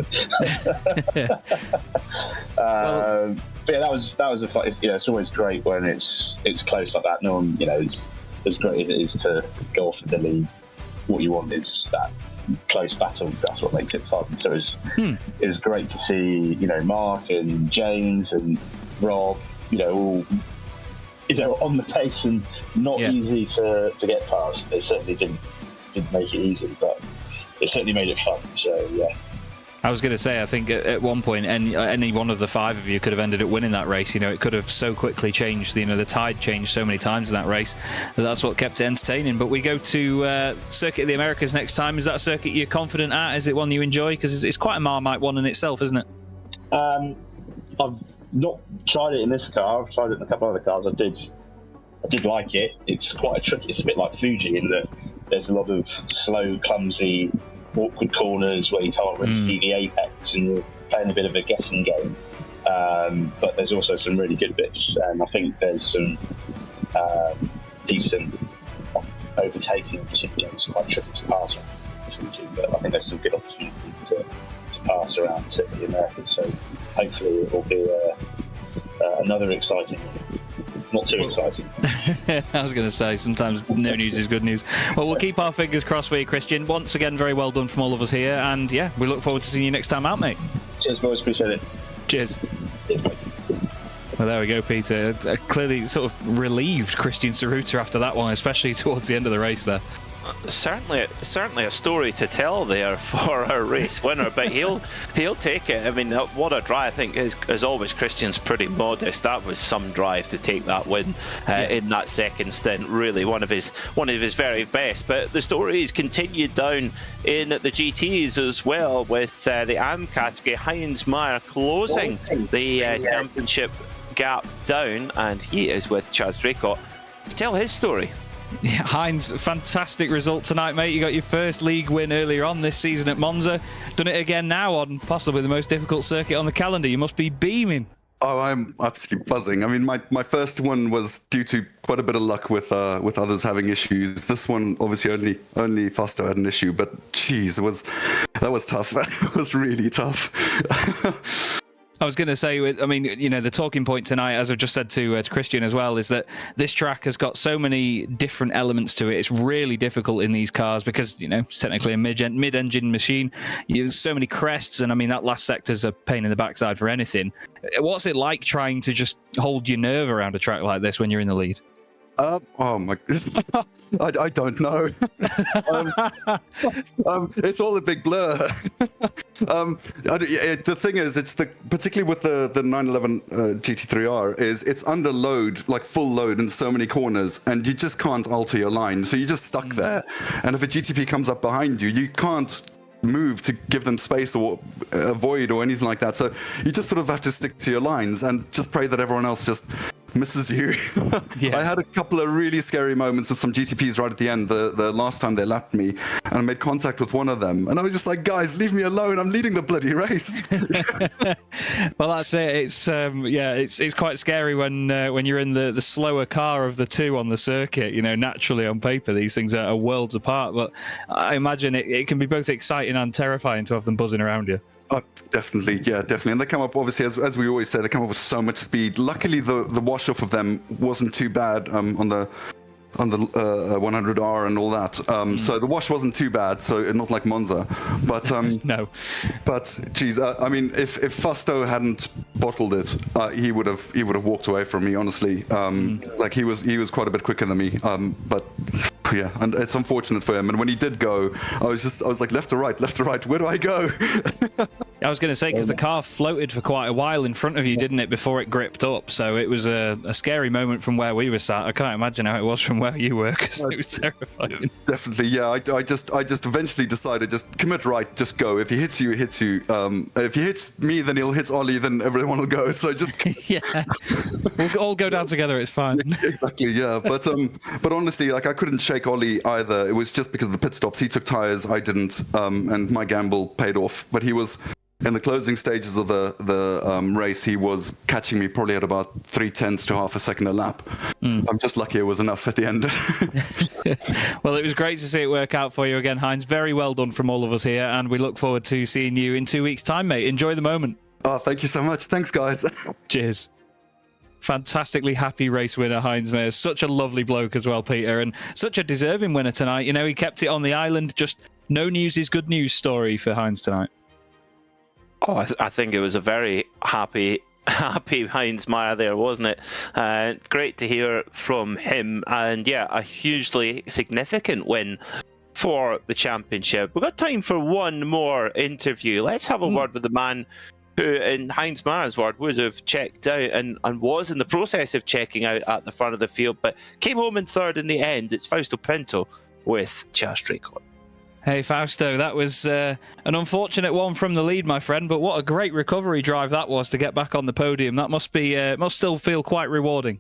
yeah, that was a fun. It's always great when it's close like that. No one, as great as it is to go off with the lead. What you want is that close battle, because that's what makes it fun. So it was great to see, Mark and James and Rob, all, on the pace and not easy to get past. They certainly didn't make it easy, but it certainly made it fun. So yeah. I was going to say, I think at one point, any one of the 5 of you could have ended up winning that race. You know, it could have so quickly changed. You know, the tide changed so many times in that race. That's what kept it entertaining. But we go to Circuit of the Americas next time. Is that a circuit you're confident at? Is it one you enjoy? Because it's quite a Marmite one in itself, isn't it? I've not tried it in this car. I've tried it in a couple of other cars. I did like it. It's quite a tricky. It's a bit like Fuji in that there's a lot of slow, clumsy, awkward corners where you can't really see the apex and you're playing a bit of a guessing game. But there's also some really good bits, and I think there's some decent overtaking. It's quite tricky to pass around, but I think there's some good opportunities to pass around the Circuit of the Americas. So hopefully it will be another exciting one. Not too exciting. I was going to say, sometimes no news is good news. Well, we'll keep our fingers crossed for you, Christian. Once again, very well done from all of us here. And yeah, we look forward to seeing you next time out, mate. Cheers, boys. Appreciate it. Cheers. Cheers, mate. Well, there we go, Peter. Clearly sort of relieved Christian Saruta after that one, especially towards the end of the race there. Certainly a story to tell there for our race winner, but he'll take it. I mean, what a drive! I think as always, Christian's pretty modest. That was some drive to take that win in that second stint. Really, one of his very best. But the story is continued down in the GTs as well, with the AM category. Heinz Meyer closing the championship gap down, and he is with Chaz Draycott to tell his story. Yeah, Heinz, fantastic result tonight, mate. You got your first league win earlier on this season at Monza. Done it again now on possibly the most difficult circuit on the calendar. You must be beaming. Oh, I'm absolutely buzzing. I mean, my first one was due to quite a bit of luck with others having issues. This one, obviously, only Foster had an issue, but geez, that was tough. It was really tough. I was going to say, I mean, you know, the talking point tonight, as I've just said to Christian as well, is that this track has got so many different elements to it. It's really difficult in these cars because, you know, it's technically a mid-engine machine. There's so many crests, and I mean, that last sector's a pain in the backside for anything. What's it like trying to just hold your nerve around a track like this when you're in the lead? Oh my god, I don't know. It's all a big blur. The thing is, it's particularly with the 911 GT3R is it's under load, like full load in so many corners, and you just can't alter your line, so you're just stuck there. And if a GTP comes up behind you, you can't move to give them space or avoid or anything like that. So you just sort of have to stick to your lines and just pray that everyone else just misses you. Yeah. I had a couple of really scary moments with some GCPs right at the end, the last time they lapped me, and I made contact with one of them, and I was just like, guys, leave me alone, I'm leading the bloody race. Well, that's it. It's quite scary when you're in the slower car of the two on the circuit. You know, naturally on paper these things are worlds apart, but I imagine it can be both exciting and terrifying to have them buzzing around you. Oh, definitely, yeah, definitely. And they come up, obviously, as we always say, they come up with so much speed. Luckily, the wash off of them wasn't too bad on the 100R and all that. So the wash wasn't too bad, so not like Monza. But no. But geez, I mean, if Fusto hadn't bottled it, he would have walked away from me. Honestly, like he was quite a bit quicker than me. But yeah, and it's unfortunate for him. And when he did go, I was like left to right. Where do I go? I was going to say, because the car floated for quite a while in front of you, didn't it, before it gripped up? So it was a scary moment from where we were sat. I can't imagine how it was from where you were, because it was terrifying. Definitely, yeah. I just eventually decided, just commit right, just go. If he hits you, he hits you. If he hits me, then he'll hit Ollie, then everyone will go. So just yeah, we'll all go down together. It's fine. Exactly, yeah. But honestly, like I couldn't shake Ollie either. It was just because of the pit stops. He took tires, I didn't, and my gamble paid off. But he was in the closing stages of the race. He was catching me probably at about 0.3 to half a second a lap. I'm just lucky it was enough at the end. Well, it was great to see it work out for you again, Heinz. Very well done from all of us here, and we look forward to seeing you in 2 weeks' time, mate. Enjoy the moment. Oh, thank you so much. Thanks, guys. Cheers. Fantastically happy race winner, Heinz Meyer. Such a lovely bloke as well, Peter, and such a deserving winner tonight. You know, he kept it on the island. Just no news is good news story for Heinz tonight. Oh, I think it was a very happy Heinz Meyer there, wasn't it? Great to hear from him, and yeah, a hugely significant win for the championship. We've got time for one more interview. Let's have a word with the man who, in Heinz Mara's word, would have checked out and was in the process of checking out at the front of the field, but came home in third in the end. It's Fausto Pinto with Just Record. Hey Fausto, that was an unfortunate one from the lead, my friend, but what a great recovery drive that was to get back on the podium. That must still feel quite rewarding.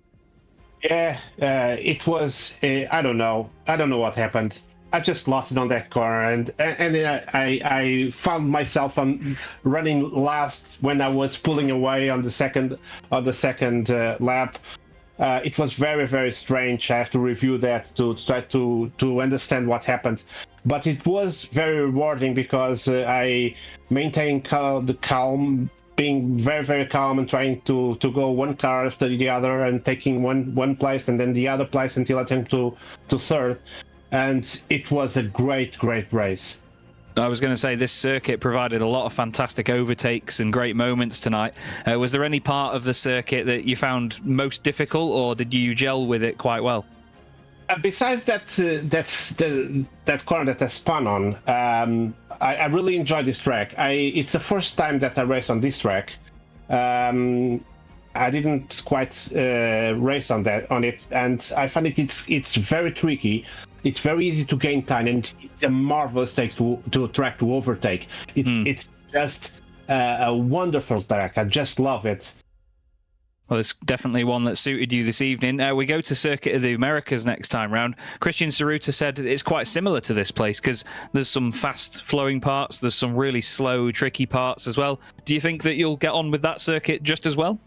Yeah, it was. I don't know what happened. I just lost it on that corner, and I found myself running last when I was pulling away on the second lap. It was very, very strange. I have to review that to try to understand what happened. But it was very rewarding because I maintained the calm, being very, very calm and trying to go one car after the other and taking one place and then the other place until I came to third. And it was a great, great race. I was going to say this circuit provided a lot of fantastic overtakes and great moments tonight. Was there any part of the circuit that you found most difficult, or did you gel with it quite well? Besides that corner that I spun on, I really enjoyed this track. It's the first time that I raced on this track. I didn't quite race on it, and I find it's very tricky. It's very easy to gain time, and it's a marvelous track to overtake. It's just a wonderful track. I just love it. Well, it's definitely one that suited you this evening. We go to Circuit of the Americas next time round. Christian Saruta said it's quite similar to this place because there's some fast-flowing parts, there's some really slow, tricky parts as well. Do you think that you'll get on with that circuit just as well?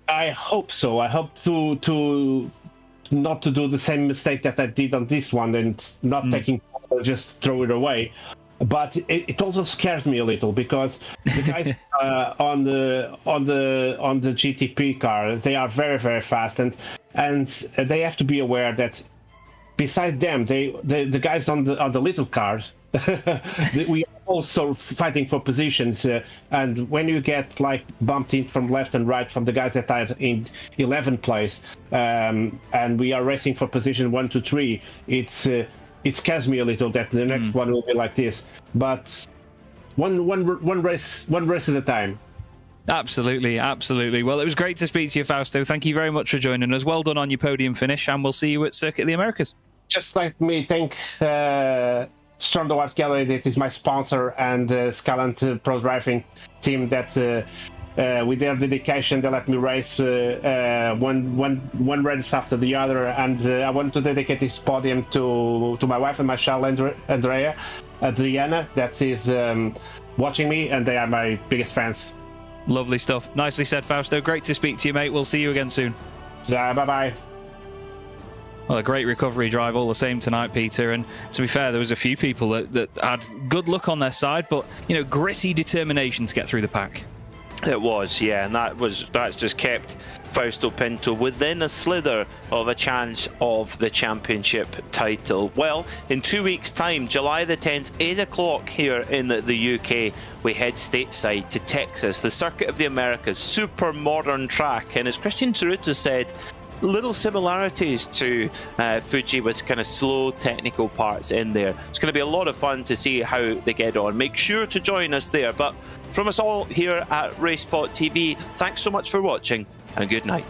I hope so. I hope to not to do the same mistake that I did on this one and not taking just throw it away. But it also scares me a little because the guys on the GTP cars, they are very, very fast, and they have to be aware that besides them, the guys on the little cars, we are also fighting for positions. And when you get like bumped in from left and right from the guys that are in 11th place, and we are racing for position 1, 2, 3, it scares me a little that the next one will be like this. But one race at a time. Absolutely, absolutely. Well, it was great to speak to you, Fausto. Thank you very much for joining us. Well done on your podium finish, and we'll see you at Circuit of the Americas. Just let me thank Strondo Art Gallery, that is my sponsor, and Scalant Pro Driving team that with their dedication they let me race one race after the other. And I want to dedicate this podium to my wife and my child Adriana, that is watching me, and they are my biggest fans. Lovely stuff. Nicely said, Fausto. Great to speak to you, mate. We'll see you again soon. Bye-bye. Well, a great recovery drive all the same tonight, Peter. And to be fair, there was a few people that had good luck on their side, but, you know, gritty determination to get through the pack. It was, yeah, and that's just kept Fausto Pinto within a slither of a chance of the championship title. Well, in 2 weeks' time, July the 10th, 8 o'clock here in the UK, we head stateside to Texas, the Circuit of the Americas, super modern track. And as Christian Saruta said, little similarities to Fuji with kind of slow technical parts in there. It's going to be a lot of fun to see how they get on. Make sure to join us there. But from us all here at RaceSpotTV, thanks so much for watching and good night.